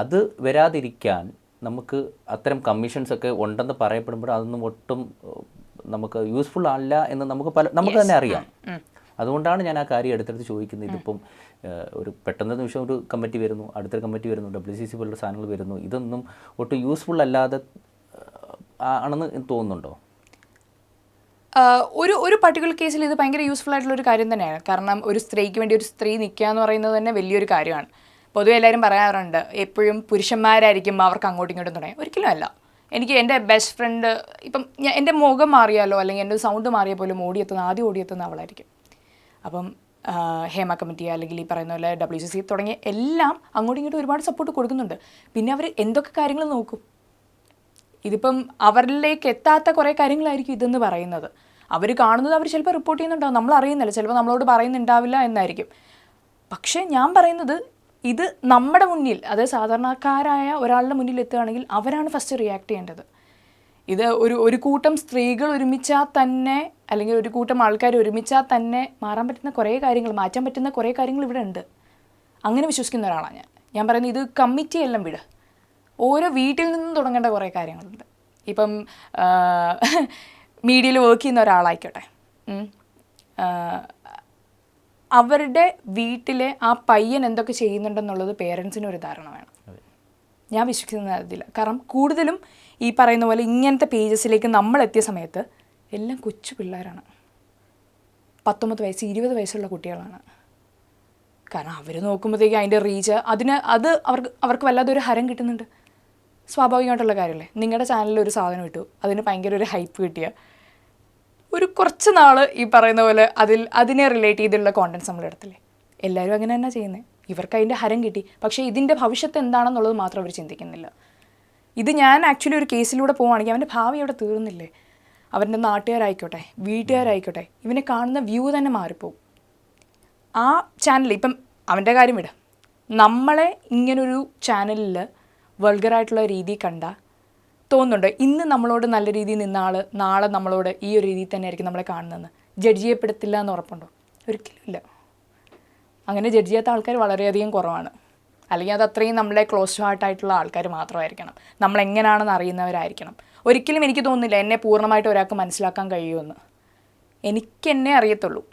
അത് വരാതിരിക്കാൻ നമുക്ക് അത്തരം കമ്മീഷൻസ് ഒക്കെ ഉണ്ടെന്ന് പറയപ്പെടുമ്പോൾ അതൊന്നും ഒട്ടും നമുക്ക് യൂസ്ഫുൾ അല്ല എന്ന് നമുക്ക് തന്നെ അറിയാം. അതുകൊണ്ടാണ് ഞാൻ ആ കാര്യം എടുത്തെടുത്ത് ചോദിക്കുന്നത്. ഇതിപ്പം ഒരു പെട്ടെന്ന് നിമിഷം ഒരു കമ്മിറ്റി വരുന്നു, അടുത്തൊരു കമ്മിറ്റി വരുന്നു, WCC പോലുള്ള സാധനങ്ങൾ വരുന്നു, ഇതൊന്നും ഒട്ടും യൂസ്ഫുൾ അല്ലാതെ ആണെന്ന് തോന്നുന്നുണ്ടോ? ഒരു പർട്ടിക്കുലർ കേസിൽ ഇത് ഭയങ്കര യൂസ്ഫുൾ ആയിട്ടുള്ളൊരു കാര്യം തന്നെയാണ്. കാരണം ഒരു സ്ത്രീക്ക് വേണ്ടി ഒരു സ്ത്രീ നിൽക്കുക എന്ന് പറയുന്നത് തന്നെ വലിയൊരു കാര്യമാണ്. പൊതുവെ എല്ലാവരും പറയാറുണ്ട് എപ്പോഴും പുരുഷന്മാരായിരിക്കും അവർക്ക് അങ്ങോട്ടും ഇങ്ങോട്ടും തുടങ്ങി. ഒരിക്കലും അല്ല. എനിക്ക് എൻ്റെ ബെസ്റ്റ് ഫ്രണ്ട് ഇപ്പം എൻ്റെ മുഖം മാറിയാലോ അല്ലെങ്കിൽ എൻ്റെ സൗണ്ട് മാറിയാൽ പോലും ആദ്യം ഓടിയെത്തുന്ന അവളായിരിക്കും. അപ്പം ഹേമ കമ്മിറ്റി അല്ലെങ്കിൽ ഈ പറയുന്ന പോലെ WCC തുടങ്ങിയ എല്ലാം അങ്ങോട്ടും ഇങ്ങോട്ടും ഒരുപാട് സപ്പോർട്ട് കൊടുക്കുന്നുണ്ട്. പിന്നെ അവർ എന്തൊക്കെ കാര്യങ്ങൾ നോക്കും. ഇതിപ്പം അവരിലേക്ക് എത്താത്ത കുറേ കാര്യങ്ങളായിരിക്കും ഇതെന്ന് പറയുന്നത്. അവർ കാണുന്നത് അവർ ചിലപ്പോൾ റിപ്പോർട്ട് ചെയ്യുന്നുണ്ടാവും, നമ്മൾ അറിയുന്നില്ല, ചിലപ്പോൾ നമ്മളോട് പറയുന്നുണ്ടാവില്ല എന്നായിരിക്കും. പക്ഷേ ഞാൻ പറയുന്നത് ഇത് നമ്മുടെ മുന്നിൽ, അതായത് സാധാരണക്കാരായ ഒരാളുടെ മുന്നിൽ എത്തുകയാണെങ്കിൽ അവരാണ് ഫസ്റ്റ് റിയാക്ട് ചെയ്യേണ്ടത്. ഇത് ഒരു കൂട്ടം സ്ത്രീകൾ ഒരുമിച്ചാൽ തന്നെ അല്ലെങ്കിൽ ഒരു കൂട്ടം ആൾക്കാർ ഒരുമിച്ചാൽ തന്നെ മാറാൻ പറ്റുന്ന കുറേ കാര്യങ്ങൾ, മാറ്റാൻ പറ്റുന്ന കുറേ കാര്യങ്ങൾ ഇവിടെ ഉണ്ട്. അങ്ങനെ വിശ്വസിക്കുന്ന ഒരാളാണ് ഞാൻ പറയുന്നത്. ഇത് കമ്മിറ്റി എല്ലാം വിട്, ഓരോ വീട്ടിൽ നിന്നും തുടങ്ങേണ്ട കുറേ കാര്യങ്ങളുണ്ട്. ഇപ്പം മീഡിയയിൽ വർക്ക് ചെയ്യുന്ന ഒരാളായിക്കോട്ടെ, അവരുടെ വീട്ടിലെ ആ പയ്യൻ എന്തൊക്കെ ചെയ്യുന്നുണ്ടെന്നുള്ളത് പേരൻസിന് ഒരു ധാരണ വേണം. ഞാൻ വിശ്വസിക്കുന്ന അതില്ല. കാരണം കൂടുതലും ഈ പറയുന്ന പോലെ ഇങ്ങനത്തെ പേജസിലേക്ക് നമ്മളെത്തിയ സമയത്ത് എല്ലാം കൊച്ചു പിള്ളേരാണ്. 19 വയസ്സ് 20 വയസ്സുള്ള കുട്ടികളാണ്. കാരണം അവർ നോക്കുമ്പോഴത്തേക്ക് അതിൻ്റെ റീച്ച് അത് അവർക്ക് വല്ലാതെ ഒരു ഹരം കിട്ടുന്നുണ്ട്. സ്വാഭാവികമായിട്ടുള്ള കാര്യമല്ലേ. നിങ്ങളുടെ ചാനലിൽ ഒരു സാധനം ഇട്ടു, അതിന് ഭയങ്കര ഒരു ഹൈപ്പ് കിട്ടിയ ഒരു കുറച്ച് നാൾ ഈ പറയുന്ന പോലെ അതിനെ റിലേറ്റ് ചെയ്തുള്ള കോണ്ടൻറ്റ്സ് നമ്മൾ എടുത്തില്ലേ. എല്ലാവരും അങ്ങനെ തന്നെ ചെയ്യുന്നത്. ഇവർക്ക് അതിൻ്റെ ഹരം കിട്ടി. പക്ഷേ ഇതിൻ്റെ ഭവിഷ്യത്ത് എന്താണെന്നുള്ളത് മാത്രം അവർ ചിന്തിക്കുന്നില്ല. ഇത് ഞാൻ ആക്ച്വലി ഒരു കേസിലൂടെ പോവുകയാണെങ്കിൽ അവൻ്റെ ഭാവി അവിടെ തീർന്നില്ലേ. അവൻ്റെ നാട്ടുകാരായിക്കോട്ടെ, വീട്ടുകാരായിക്കോട്ടെ, ഇവനെ കാണുന്ന വ്യൂ തന്നെ മാറിപ്പോവും. ആ ചാനൽ ഇപ്പം അവൻ്റെ കാര്യം വിട്, നമ്മളെ ഇങ്ങനൊരു ചാനലിൽ വൾഗറായിട്ടുള്ള രീതി കണ്ടാൽ തോന്നുന്നുണ്ടോ ഇന്ന് നമ്മളോട് നല്ല രീതിയിൽ നിന്ന ആൾ നാളെ നമ്മളോട് ഈ ഒരു രീതിയിൽ തന്നെ ആയിരിക്കും നമ്മളെ കാണുന്നതെന്ന്? ജഡ്ജ് ചെയ്യപ്പെടത്തില്ല എന്ന് ഉറപ്പുണ്ടോ? ഒരിക്കലും ഇല്ല. അങ്ങനെ ജഡ്ജ് ചെയ്യാത്ത ആൾക്കാർ വളരെയധികം കുറവാണ്. അല്ലെങ്കിൽ അത് അത്രയും നമ്മളെ ക്ലോസ് ഹാർട്ടായിട്ടുള്ള ആൾക്കാർ മാത്രമായിരിക്കണം, നമ്മളെങ്ങനെയാണെന്ന് അറിയുന്നവരായിരിക്കണം. ഒരിക്കലും എനിക്ക് തോന്നുന്നില്ല എന്നെ പൂർണ്ണമായിട്ട് ഒരാൾക്ക് മനസ്സിലാക്കാൻ കഴിയുമെന്ന്. എനിക്കെന്നെ അറിയത്തുള്ളൂ.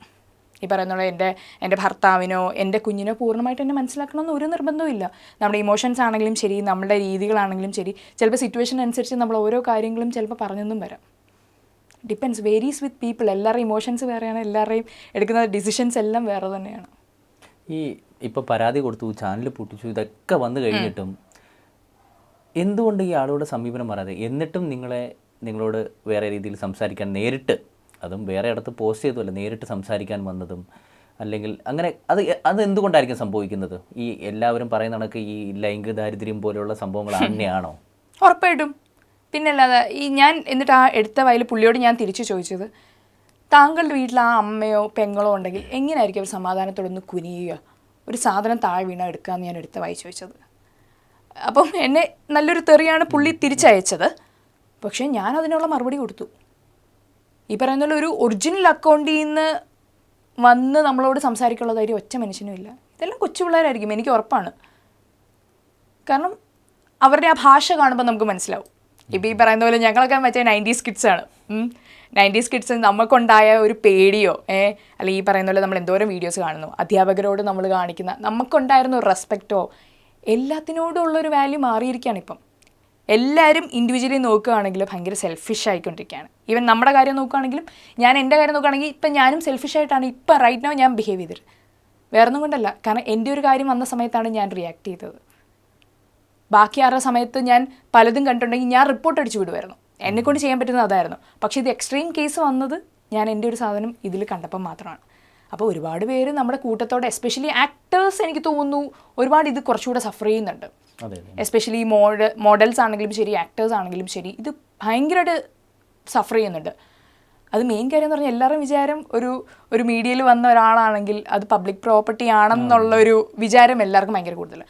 ഈ പറയുന്നത് എൻ്റെ ഭർത്താവിനോ എൻ്റെ കുഞ്ഞിനോ പൂർണ്ണമായിട്ട് എന്നെ മനസ്സിലാക്കണമെന്ന് ഒരു നിർബന്ധവും ഇല്ല. നമ്മുടെ ഇമോഷൻസ് ആണെങ്കിലും ശരി, നമ്മുടെ രീതികളാണെങ്കിലും ശരി, ചിലപ്പോൾ സിറ്റുവേഷൻ അനുസരിച്ച് നമ്മൾ ഓരോ കാര്യങ്ങളും ചിലപ്പോൾ പറഞ്ഞൊന്നും വരാം. Depends, varies with people. എല്ലാവരുടെയും ഇമോഷൻസ് വേറെയാണ്, എല്ലാവരുടെയും എടുക്കുന്ന ഡിസിഷൻസ് എല്ലാം വേറെ തന്നെയാണ്. ഈ ഇപ്പോൾ പരാതി കൊടുത്തു, ചാനൽ പൊട്ടിച്ചു, ഇതൊക്കെ വന്നു കഴിഞ്ഞിട്ടും എന്തുകൊണ്ട് ഈ ആളുകളുടെ സമീപനം മാറാതെ? എന്നിട്ടും നിങ്ങളോട് വേറെ രീതിയിൽ സംസാരിക്കാൻ നേരിട്ട്, അതും വേറെ ഇടത്ത് പോസ്റ്റ് ചെയ്തല്ല, നേരിട്ട് സംസാരിക്കാൻ വന്നതും, അല്ലെങ്കിൽ അങ്ങനെ അത് എന്തുകൊണ്ടായിരിക്കും സംഭവിക്കുന്നത്? ഈ എല്ലാവരും പറയുന്ന കണക്ക് ഈ ലൈംഗിക ദാരിദ്ര്യം പോലെയുള്ള സംഭവങ്ങൾ തന്നെയാണോ? ഉറപ്പായിട്ടും. പിന്നല്ലാതെ ഞാൻ എന്നിട്ട് ആ എടുത്ത വയൽ പുള്ളിയോട് ഞാൻ തിരിച്ചു ചോദിച്ചത്, താങ്കളുടെ വീട്ടിൽ ആ അമ്മയോ പെങ്ങളോ ഉണ്ടെങ്കിൽ എങ്ങനെയായിരിക്കും അവർ സമാധാനത്തോടൊന്ന് കുനിയുക, ഒരു സാധനം താഴെ വീണ എടുക്കാമെന്ന് ഞാൻ എടുത്ത വായി ചോദിച്ചത്. അപ്പം എന്നെ നല്ലൊരു തെറിയാണ് പുള്ളി തിരിച്ചയച്ചത്. പക്ഷേ ഞാൻ അതിനുള്ള മറുപടി കൊടുത്തു. ഈ പറയുന്ന ഒരു ഒറിജിനൽ അക്കൗണ്ടിൽ നിന്ന് വന്ന് നമ്മളോട് സംസാരിക്കാനുള്ള ധൈര്യം ഒറ്റ മനുഷ്യനും ഇല്ല. ഇതെല്ലാം കൊച്ചു പിള്ളേരായിരിക്കും, എനിക്ക് ഉറപ്പാണ്. കാരണം അവരുടെ ആ ഭാഷ കാണുമ്പോൾ നമുക്ക് മനസ്സിലാവും. ഇപ്പോൾ ഈ പറയുന്ന പോലെ ഞങ്ങളൊക്കെ മറ്റേ 90s കിഡ്സാണ്. 90s കിഡ്സ് നമുക്കുണ്ടായ ഒരു പേടിയോ അല്ലെങ്കിൽ ഈ പറയുന്ന പോലെ നമ്മൾ എന്തോരം വീഡിയോസ് കാണുന്നു, അധ്യാപകരോട് നമ്മൾ കാണിക്കുന്ന നമുക്കുണ്ടായിരുന്ന ഒരു റെസ്പെക്റ്റോ എല്ലാത്തിനോടും ഉള്ളൊരു വാല്യൂ മാറിയിരിക്കുകയാണ് ഇപ്പം. എല്ലാവരും ഇൻഡിവിജ്വലി നോക്കുകയാണെങ്കിൽ ഭയങ്കര സെൽഫിഷ് ആയിക്കൊണ്ടിരിക്കുകയാണ്. ഈവൻ നമ്മുടെ കാര്യം നോക്കുകയാണെങ്കിലും, ഞാൻ എൻ്റെ കാര്യം നോക്കുകയാണെങ്കിൽ ഇപ്പം ഞാനും സെൽഫിഷായിട്ടാണ് ഇപ്പം റൈറ്റ് നൗ ഞാൻ ബിഹേവ് ചെയ്തത്. വേറൊന്നും കൊണ്ടല്ല, കാരണം എൻ്റെ ഒരു കാര്യം വന്ന സമയത്താണ് ഞാൻ റിയാക്ട് ചെയ്തത്. ബാക്കി ആരുടെ സമയത്ത് ഞാൻ പലതും കണ്ടിട്ടുണ്ടെങ്കിൽ ഞാൻ റിപ്പോർട്ട് അടിച്ചു വിടുമായിരുന്നു. എന്നെക്കൊണ്ട് ചെയ്യാൻ പറ്റുന്നത് അതായിരുന്നു. പക്ഷേ ഇത് എക്സ്ട്രീം കേസ് വന്നത് ഞാൻ എൻ്റെ ഒരു സാധനം ഇതിൽ കണ്ടപ്പം മാത്രമാണ്. അപ്പോൾ ഒരുപാട് പേര് നമ്മുടെ കൂട്ടത്തോടെ, എസ്പെഷ്യലി ആക്ടേഴ്സ്, എനിക്ക് തോന്നുന്നു ഒരുപാട് ഇത് കുറച്ചുകൂടെ സഫർ ചെയ്യുന്നുണ്ട്. എസ്പെഷ്യലി മോഡൽസ് ആണെങ്കിലും ശരി, ആക്ടേഴ്സ് ആണെങ്കിലും ശരി, ഇത് ഭയങ്കരമായിട്ട് സഫർ ചെയ്യുന്നുണ്ട്. അത് മെയിൻ കാര്യം എന്ന് പറഞ്ഞാൽ എല്ലാവരും വിചാരം ഒരു മീഡിയയിൽ വന്ന ഒരാളാണെങ്കിൽ അത് പബ്ലിക് പ്രോപ്പർട്ടി ആണെന്നുള്ളൊരു വിചാരം എല്ലാവർക്കും ഭയങ്കര കൂടുതൽ.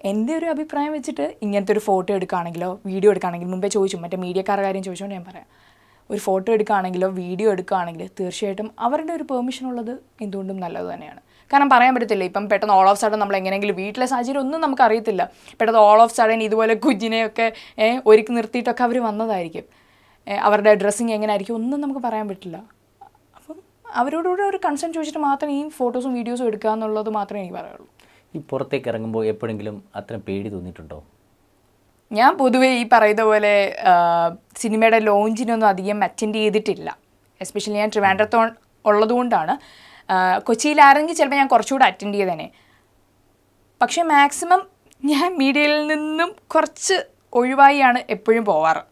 എൻ്റെ ഒരു അഭിപ്രായം വെച്ചിട്ട് ഇങ്ങനത്തെ ഒരു ഫോട്ടോ എടുക്കുകയാണെങ്കിലോ വീഡിയോ എടുക്കുകയാണെങ്കിലും, മുമ്പേ ചോദിച്ചു മറ്റേ മീഡിയക്കാരുടെ കാര്യം ചോദിച്ചുകൊണ്ട് ഞാൻ പറയാം, ഒരു ഫോട്ടോ എടുക്കുകയാണെങ്കിലോ വീഡിയോ എടുക്കുകയാണെങ്കിൽ തീർച്ചയായിട്ടും അവരുടെ ഒരു പെർമിഷൻ ഉള്ളത് എന്തുകൊണ്ടും നല്ലത് തന്നെയാണ്. കാരണം പറയാൻ പറ്റത്തില്ല, ഇപ്പം പെട്ടെന്ന് ഓൾ ഓഫ് സഡൻ നമ്മൾ എങ്ങനെയെങ്കിലും വീട്ടിലെ സാഹചര്യം ഒന്നും നമുക്കറിയത്തില്ല, പെട്ടെന്ന് ഓൾ ഓഫ് സഡൻ ഇതുപോലെ കുഞ്ഞിനെയൊക്കെ ഒരുക്കി നിർത്തിയിട്ടൊക്കെ അവർ വന്നതായിരിക്കും. അവരുടെ ഡ്രസ്സിങ് എങ്ങനെ ആയിരിക്കും ഒന്നും നമുക്ക് പറയാൻ പറ്റില്ല. അപ്പം അവരോടുകൂടെ ഒരു കൺസേൺ ചോദിച്ചിട്ട് മാത്രം ഈ ഫോട്ടോസും വീഡിയോസും എടുക്കുക എന്നുള്ളത് മാത്രമേ എനിക്ക് പറയുള്ളൂ. ഈ പുറത്തേക്ക് ഇറങ്ങുമ്പോൾ എപ്പോഴെങ്കിലും അത്ര പേടി തോന്നിയിട്ടുണ്ടോ? ഞാൻ പൊതുവേ ഈ പറയുന്ന പോലെ സിനിമയുടെ ലോഞ്ചിനൊന്നും അധികം അറ്റൻഡ് ചെയ്തിട്ടില്ല. എസ്പെഷ്യലി ഞാൻ ട്രിവാൻഡ്രത്ത് ഉള്ളതുകൊണ്ടാണ്. കൊച്ചിയിലാണെങ്കിൽ ചിലപ്പോൾ ഞാൻ കുറച്ചുകൂടെ അറ്റൻഡ് ചെയ്തേനെ. പക്ഷേ മാക്സിമം ഞാൻ മീഡിയയിൽ നിന്നും കുറച്ച് ഒഴിവായിയാണ് എപ്പോഴും പോവാറ്.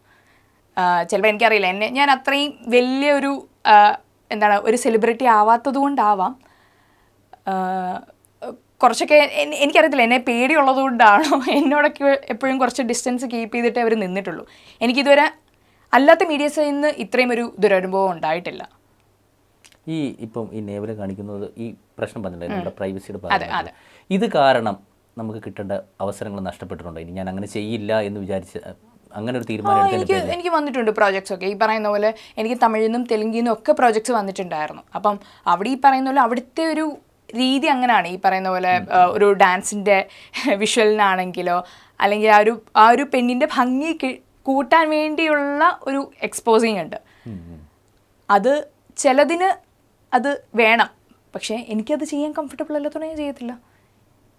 ചിലപ്പോൾ എനിക്കറിയില്ല, ഞാൻ അത്രയും വലിയൊരു ഒരു സെലിബ്രിറ്റി ആവാത്തത് കൊണ്ടാവാം, കുറച്ചൊക്കെ എനിക്കറിയത്തില്ല, എന്നെ പേടിയുള്ളത് കൊണ്ടാണോ എന്നോടൊക്കെ എപ്പോഴും കുറച്ച് ഡിസ്റ്റൻസ് കീപ്പ് ചെയ്തിട്ടേ അവർ നിന്നിട്ടുള്ളൂ. എനിക്കിതുവരെ അല്ലാത്ത മീഡിയസിൽ നിന്ന് ഇത്രയും ഒരു ദുരനുഭവം ഉണ്ടായിട്ടില്ല. ഇപ്പം ഈ നേവൽ കാണിക്കുന്നത് ഈ പ്രശ്നം പറഞ്ഞില്ലേ, നമ്മുടെ പ്രൈവസിയുടെ ഭാഗം, ഇത് കാരണം നമുക്ക് കിട്ടേണ്ട അവസരങ്ങൾ നഷ്ടപ്പെട്ടിട്ടുണ്ടോ? ഇനി ഞാൻ അങ്ങനെ ചെയ്യില്ല എന്ന് വിചാരിച്ച് അങ്ങനെ ഒരു തീരുമാനം എനിക്ക് വന്നിട്ടുണ്ട് പ്രോജക്ട്സ് ഒക്കെ. ഈ പറയുന്ന പോലെ എനിക്ക് തമിഴിൽ നിന്നും തെലുങ്കിൽ നിന്നും ഒക്കെ പ്രോജക്ട്സ് വന്നിട്ടുണ്ടായിരുന്നു. അപ്പം അവിടെ ഈ പറയുന്ന പോലെ അവിടുത്തെ ഒരു രീതി അങ്ങനെയാണ്. ഈ പറയുന്ന പോലെ ഒരു ഡാൻസിൻ്റെ വിഷ്വലിനാണെങ്കിലോ അല്ലെങ്കിൽ ആ ഒരു പെണ്ണിൻ്റെ ഭംഗി കൂട്ടാൻ വേണ്ടിയുള്ള ഒരു എക്സ്പോസിങ് ഉണ്ട്. അത് ചിലതിന് അത് വേണം, പക്ഷേ എനിക്കത് ചെയ്യാൻ കംഫർട്ടബിൾ അല്ലാത്തതുകൊണ്ട് ഞാൻ ചെയ്യത്തില്ല.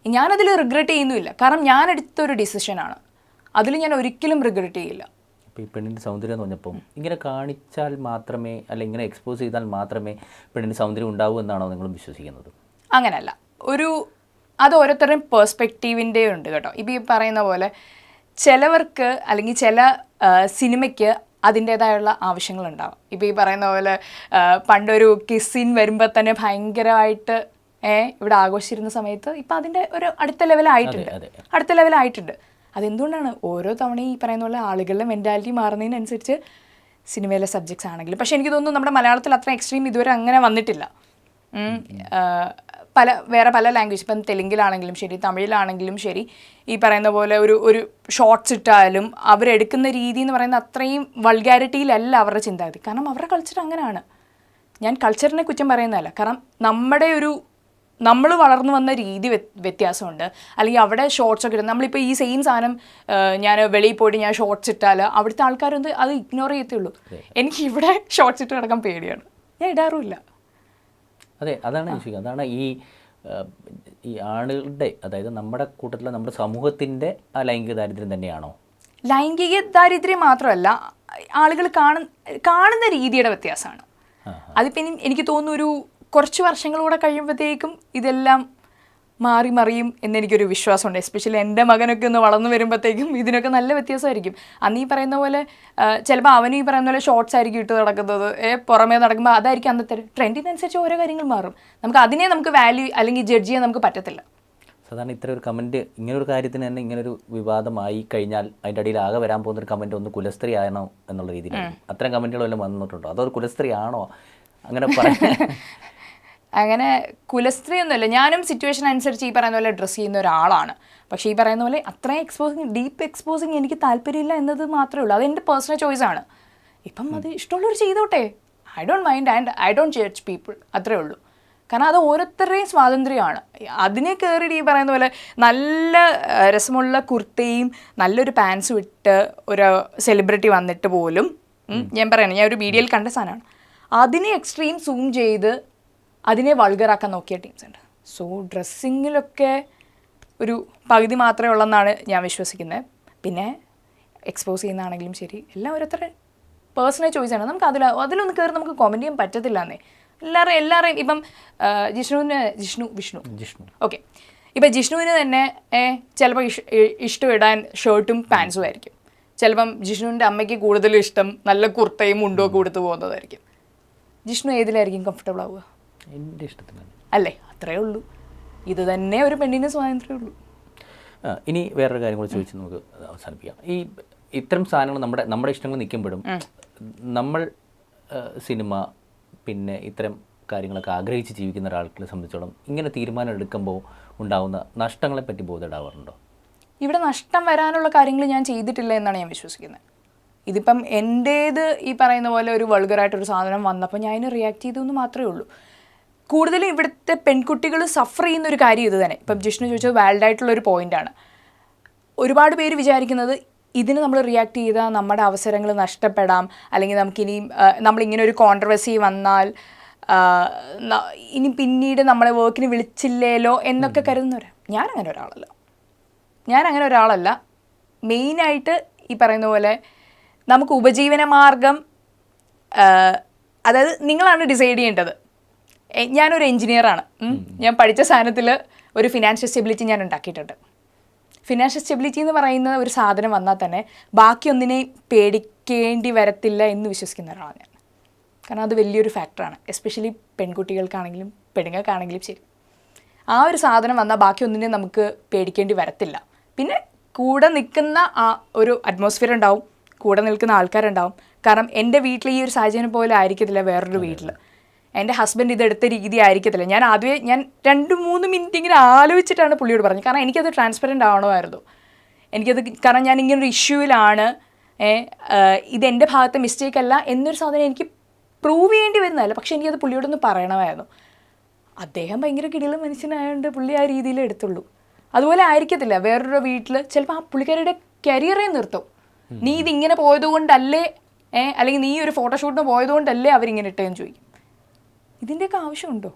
ഞാനതിൽ റിഗ്രറ്റ് ചെയ്യുന്നുമില്ല, കാരണം ഞാൻ എടുത്തൊരു ഡിസിഷനാണ്, അതിൽ ഞാൻ ഒരിക്കലും റിഗ്രറ്റ് ചെയ്യില്ല. ഇപ്പോൾ ഈ പെണ്ണിൻ്റെ സൗന്ദര്യം എന്ന് പറഞ്ഞപ്പം ഇങ്ങനെ കാണിച്ചാൽ മാത്രമേ, അല്ലെങ്കിൽ ഇങ്ങനെ എക്സ്പോസ് ചെയ്താൽ മാത്രമേ പെണ്ണിൻ്റെ സൗന്ദര്യം ഉണ്ടാവൂ എന്നാണോ നിങ്ങളും വിശ്വസിക്കുന്നത്? അങ്ങനല്ല, അത് ഓരോരുത്തരുടെയും പേഴ്സ്പെക്റ്റീവിൻ്റെ ഉണ്ട് കേട്ടോ. ഇപ്പോൾ ഈ പറയുന്ന പോലെ ചിലവർക്ക് അല്ലെങ്കിൽ ചില സിനിമയ്ക്ക് അതിൻ്റേതായുള്ള ആവശ്യങ്ങളുണ്ടാവും. ഇപ്പോൾ ഈ പറയുന്ന പോലെ പണ്ടൊരു കിസ് വരുമ്പോൾ തന്നെ ഭയങ്കരമായിട്ട് ഇവിടെ ആഘോഷിച്ചിരുന്ന സമയത്ത് ഇപ്പം അതിൻ്റെ ഒരു അടുത്ത ലെവലായിട്ടുണ്ട്. അതെന്തുകൊണ്ടാണ് ഓരോ തവണയും ഈ പറയുന്ന പോലെ ആളുകളുടെ മെൻറ്റാലിറ്റി മാറുന്നതിനനുസരിച്ച് സിനിമയിലെ സബ്ജക്ട്സ് ആണെങ്കിലും. പക്ഷേ എനിക്ക് തോന്നുന്നു നമ്മുടെ മലയാളത്തിൽ അത്ര എക്സ്ട്രീം ഇതുവരെ അങ്ങനെ വന്നിട്ടില്ല. വേറെ പല ലാംഗ്വേജ്, ഇപ്പം തെലുങ്കിലാണെങ്കിലും ശരി, തമിഴിലാണെങ്കിലും ശരി, ഈ പറയുന്ന പോലെ ഒരു ഷോർട്ട്സ് ഇട്ടാലും അവരെടുക്കുന്ന രീതി എന്ന് പറയുന്നത് അത്രയും വൾഗാരിറ്റിയിലല്ല അവരുടെ ചിന്താഗതി. കാരണം അവരുടെ കൾച്ചർ അങ്ങനെയാണ്. ഞാൻ കൾച്ചറിനെ കുറ്റം പറയുന്നതല്ല, കാരണം നമ്മൾ വളർന്നു വന്ന രീതി വ്യത്യാസമുണ്ട്. അല്ലെങ്കിൽ അവിടെ ഷോർട്സ് ഒക്കെ ഇടും. നമ്മളിപ്പോൾ ഈ സെയിം സാധനം ഞാൻ വെളിയിൽ പോയിട്ട് ഞാൻ ഷോർട്സ് ഇട്ടാൽ അവിടുത്തെ ആൾക്കാരൊന്നും അത് ഇഗ്നോർ ചെയ്യത്തുള്ളൂ. എനിക്ക് ഇവിടെ ഷോർട്സ് ഇട്ട് കിടക്കാൻ പേടിയാണ്, ഞാൻ ഇടാറുമില്ല. അതെ, അതാണ് ചോദിക്കുക. അതാണ് ഈ ആളുകളുടെ, അതായത് നമ്മുടെ കൂട്ടത്തിലെ നമ്മുടെ സമൂഹത്തിൻ്റെ ആ ലൈംഗിക ദാരിദ്ര്യം തന്നെയാണോ? ലൈംഗിക ദാരിദ്ര്യം മാത്രമല്ല, ആളുകൾ കാണുന്ന രീതിയുടെ വ്യത്യാസമാണ്. അതിപ്പം എനിക്ക് തോന്നുന്നു കുറച്ച് വർഷങ്ങളൂടെ കഴിയുമ്പോഴത്തേക്കും ഇതെല്ലാം മാറി മറിയും എന്നെനിക്കൊരു വിശ്വാസമുണ്ട്. എസ്പെഷ്യലി എൻ്റെ മകനൊക്കെ ഒന്ന് വളർന്നു വരുമ്പോഴത്തേക്കും ഇതിനൊക്കെ നല്ല വ്യത്യാസമായിരിക്കും. അന്ന് ഈ പറയുന്ന പോലെ ചിലപ്പോൾ അവനും ഈ പറയുന്ന പോലെ ഷോർട്സ് ആയിരിക്കും ഇട്ട് നടക്കുന്നത്, പുറമേ നടക്കുമ്പോൾ അതായിരിക്കും അന്നത്തെ ട്രെൻഡിനനുസരിച്ച് ഓരോ കാര്യങ്ങൾ മാറും. നമുക്ക് വാല്യൂ അല്ലെങ്കിൽ ജഡ്ജ് ചെയ്യാൻ നമുക്ക് പറ്റത്തില്ല. സാധാരണ ഇത്ര ഒരു കമൻറ്റ്, ഇങ്ങനൊരു കാര്യത്തിന് തന്നെ ഇങ്ങനൊരു വിവാദമായി കഴിഞ്ഞാൽ അതിൻ്റെ അടിയിൽ ആകെ വരാൻ പോകുന്നൊരു കമൻറ്റ് ഒന്ന് കുലസ്ത്രീ ആണോ എന്നുള്ള രീതിയിലാണ്. അത്തരം കമൻറ്റുകളെല്ലാം വന്നിട്ടുണ്ടോ? അതോ കുലസ്ത്രീ ആണോ അങ്ങനെ പറയാൻ? അങ്ങനെ കുലസ്ത്രീ ഒന്നുമില്ല. ഞാനും സിറ്റുവേഷൻ അനുസരിച്ച് ഈ പറയുന്ന പോലെ ഡ്രസ്സ് ചെയ്യുന്ന ഒരാളാണ്. പക്ഷേ ഈ പറയുന്ന പോലെ അത്രയും ഡീപ്പ് എക്സ്പോസിങ് എനിക്ക് താല്പര്യമില്ല എന്നത് മാത്രമേ ഉള്ളൂ. അത് എൻ്റെ പേഴ്സണൽ ചോയ്സാണ്. ഇപ്പം അത് ഇഷ്ടമുള്ളവർ ചെയ്തോട്ടെ, I don't mind and I don't judge people, അത്രേ ഉള്ളൂ. കാരണം അത് ഓരോരുത്തരുടെയും സ്വാതന്ത്ര്യമാണ്. അതിനെ കയറിയിട്ട് ഈ പറയുന്ന പോലെ നല്ല രസമുള്ള കുർത്തയും നല്ലൊരു പാൻസും ഇട്ട് ഒരു സെലിബ്രിറ്റി വന്നിട്ട് പോലും, ഞാൻ പറയണേ, ഞാൻ ഒരു വീഡിയോയിൽ കണ്ട സാധനമാണ്, അതിനെ എക്സ്ട്രീം സൂം ചെയ്ത് അതിനെ വൾഗറാക്കാൻ നോക്കിയ ടീംസ് ഉണ്ട്. സോ ഡ്രസ്സിങ്ങിലൊക്കെ ഒരു പകുതി മാത്രമേ ഉള്ളെന്നാണ് ഞാൻ വിശ്വസിക്കുന്നത്. പിന്നെ എക്സ്പോസ് ചെയ്യുന്നതാണെങ്കിലും ശരി, എല്ലാം ഓരോരുത്തരുടെ പേഴ്സണൽ ചോയ്സാണ്. നമുക്ക് അതിലൊന്ന് കയറി നമുക്ക് കമൻറ്റ് ചെയ്യാൻ പറ്റത്തില്ല എന്നേ. എല്ലാവരെയും ഇപ്പം വിഷ്ണു ഓക്കെ, ഇപ്പം ജിഷ്ണുവിന് തന്നെ ചിലപ്പോൾ ഇഷ്ടം ഇടാൻ ഷർട്ടും പാൻസും ആയിരിക്കും. ചിലപ്പം ജിഷ്ണുവിൻ്റെ അമ്മയ്ക്ക് കൂടുതലും ഇഷ്ടം നല്ല കുർത്തയും മുണ്ടും ഒക്കെ കൊടുത്ത് പോകുന്നതായിരിക്കും. ജിഷ്ണു ഏതിലായിരിക്കും കംഫർട്ടബിൾ ആവുക? എൻ്റെ ഇഷ്ടത്തിന് അല്ലേ? അത്രേ ഉള്ളൂ. ഇത് തന്നെ ഒരു പെണ്ണിന് സ്വാതന്ത്ര്യമേ ഉള്ളൂ. ഇനി വേറൊരു കാര്യം കൂടി ചോദിച്ച് നമുക്ക് അവസാനിപ്പിക്കാം. ഇത്തരം സാധനങ്ങൾ നമ്മുടെ ഇഷ്ടങ്ങൾ നിൽക്കുമ്പോഴും നമ്മൾ സിനിമ പിന്നെ ഇത്തരം കാര്യങ്ങളൊക്കെ ആഗ്രഹിച്ച് ജീവിക്കുന്ന ഒരാൾക്കാരെ സംബന്ധിച്ചോളം ഇങ്ങനെ തീരുമാനം എടുക്കുമ്പോൾ ഉണ്ടാകുന്ന നഷ്ടങ്ങളെപ്പറ്റി ബോധമിടാവാറുണ്ടോ? ഇവിടെ നഷ്ടം വരാനുള്ള കാര്യങ്ങൾ ഞാൻ ചെയ്തിട്ടില്ല എന്നാണ് ഞാൻ വിശ്വസിക്കുന്നത്. ഇതിപ്പം എൻ്റേത് ഈ പറയുന്ന പോലെ ഒരു വൾഗറായിട്ടൊരു സാധനം വന്നപ്പോൾ ഞാൻ അതിന് റിയാക്ട് ചെയ്തു എന്ന് മാത്രമേ ഉള്ളൂ. കൂടുതലും ഇവിടുത്തെ പെൺകുട്ടികൾ സഫർ ചെയ്യുന്ന ഒരു കാര്യം ഇത് തന്നെ. ഇപ്പം ജിഷ്ണു ചോദിച്ചത് വാലിഡായിട്ടുള്ളൊരു പോയിൻ്റാണ്. ഒരുപാട് പേര് വിചാരിക്കുന്നത് ഇതിന് നമ്മൾ റിയാക്ട് ചെയ്താൽ നമ്മുടെ അവസരങ്ങൾ നഷ്ടപ്പെടാം, അല്ലെങ്കിൽ നമുക്കിനിയും നമ്മളിങ്ങനെ ഒരു കോൺട്രവേഴ്സി വന്നാൽ ഇനി പിന്നീട് നമ്മളെ വർക്കിന് വിളിച്ചില്ലേലോ എന്നൊക്കെ കരുതുന്നവരാണ്. ഞാനങ്ങനെ ഒരാളല്ല. മെയിനായിട്ട് ഈ പറയുന്ന പോലെ നമുക്ക് ഉപജീവന മാർഗം, അതായത് നിങ്ങളാണ് ഡിസൈഡ് ചെയ്യേണ്ടത്. ഞാനൊരു എൻജിനീയറാണ്. ഞാൻ പഠിച്ച സാധനത്തിൽ ഒരു ഫിനാൻഷ്യൽ സ്റ്റെബിലിറ്റി ഞാൻ ഉണ്ടാക്കിയിട്ടുണ്ട്. ഫിനാൻഷ്യൽ സ്റ്റെബിലിറ്റി എന്ന് പറയുന്ന ഒരു സാധനം വന്നാൽ തന്നെ ബാക്കിയൊന്നിനെ പേടിക്കേണ്ടി വരത്തില്ല എന്ന് വിശ്വസിക്കുന്ന ഒരാളാണ് ഞാൻ. കാരണം അത് വലിയൊരു ഫാക്ടറാണ്, എസ്പെഷ്യലി പെൺകുട്ടികൾക്കാണെങ്കിലും പെണ്ണുങ്ങൾക്കാണെങ്കിലും ശരി. ആ ഒരു സാധനം വന്നാൽ ബാക്കിയൊന്നിനെ നമുക്ക് പേടിക്കേണ്ടി വരത്തില്ല. പിന്നെ കൂടെ നിൽക്കുന്ന ആ ഒരു അറ്റ്മോസ്ഫിയർ ഉണ്ടാവും, കൂടെ നിൽക്കുന്ന ആൾക്കാരുണ്ടാവും. കാരണം എൻ്റെ വീട്ടിൽ ഈ ഒരു സാഹചര്യം പോലെ ആയിരിക്കത്തില്ല വേറൊരു വീട്ടിൽ. എൻ്റെ ഹസ്ബൻഡ് ഇതെടുത്ത രീതി ആയിരിക്കത്തില്ല. ഞാൻ 2-3 മിനിറ്റ് ഇങ്ങനെ ആലോചിച്ചിട്ടാണ് പുള്ളിയോട് പറഞ്ഞത്. കാരണം എനിക്കത് ട്രാൻസ്പെറൻ്റ് ആവണമായിരുന്നു. കാരണം ഞാൻ ഇങ്ങനൊരു ഇഷ്യൂവിലാണ്, ഇതെൻ്റെ ഭാഗത്തെ മിസ്റ്റേക്ക് അല്ല എന്നൊരു സാധനം എനിക്ക് പ്രൂവ് ചെയ്യേണ്ടി വരുന്നതല്ല. പക്ഷേ എനിക്കത് പുള്ളിയോടൊന്ന് പറയണമായിരുന്നു. അദ്ദേഹം ഭയങ്കര കിടിലം മനുഷ്യനായതുകൊണ്ട് പുള്ളി ആ രീതിയിൽ എടുത്തുള്ളൂ. അതുപോലെ ആയിരിക്കത്തില്ല വേറൊരു വീട്ടിൽ. ചിലപ്പോൾ ആ പുള്ളിക്കാരുടെ കരിയറേ നിർത്തും. നീ ഇതിങ്ങനെ പോയതുകൊണ്ടല്ലേ, അല്ലെങ്കിൽ നീ ഒരു ഫോട്ടോഷൂട്ടിന് പോയതുകൊണ്ടല്ലേ അവരിങ്ങനെ ഇട്ടേന്ന് ചോദിക്കും. ഇതിൻ്റെയൊക്കെ ആവശ്യമുണ്ടോ?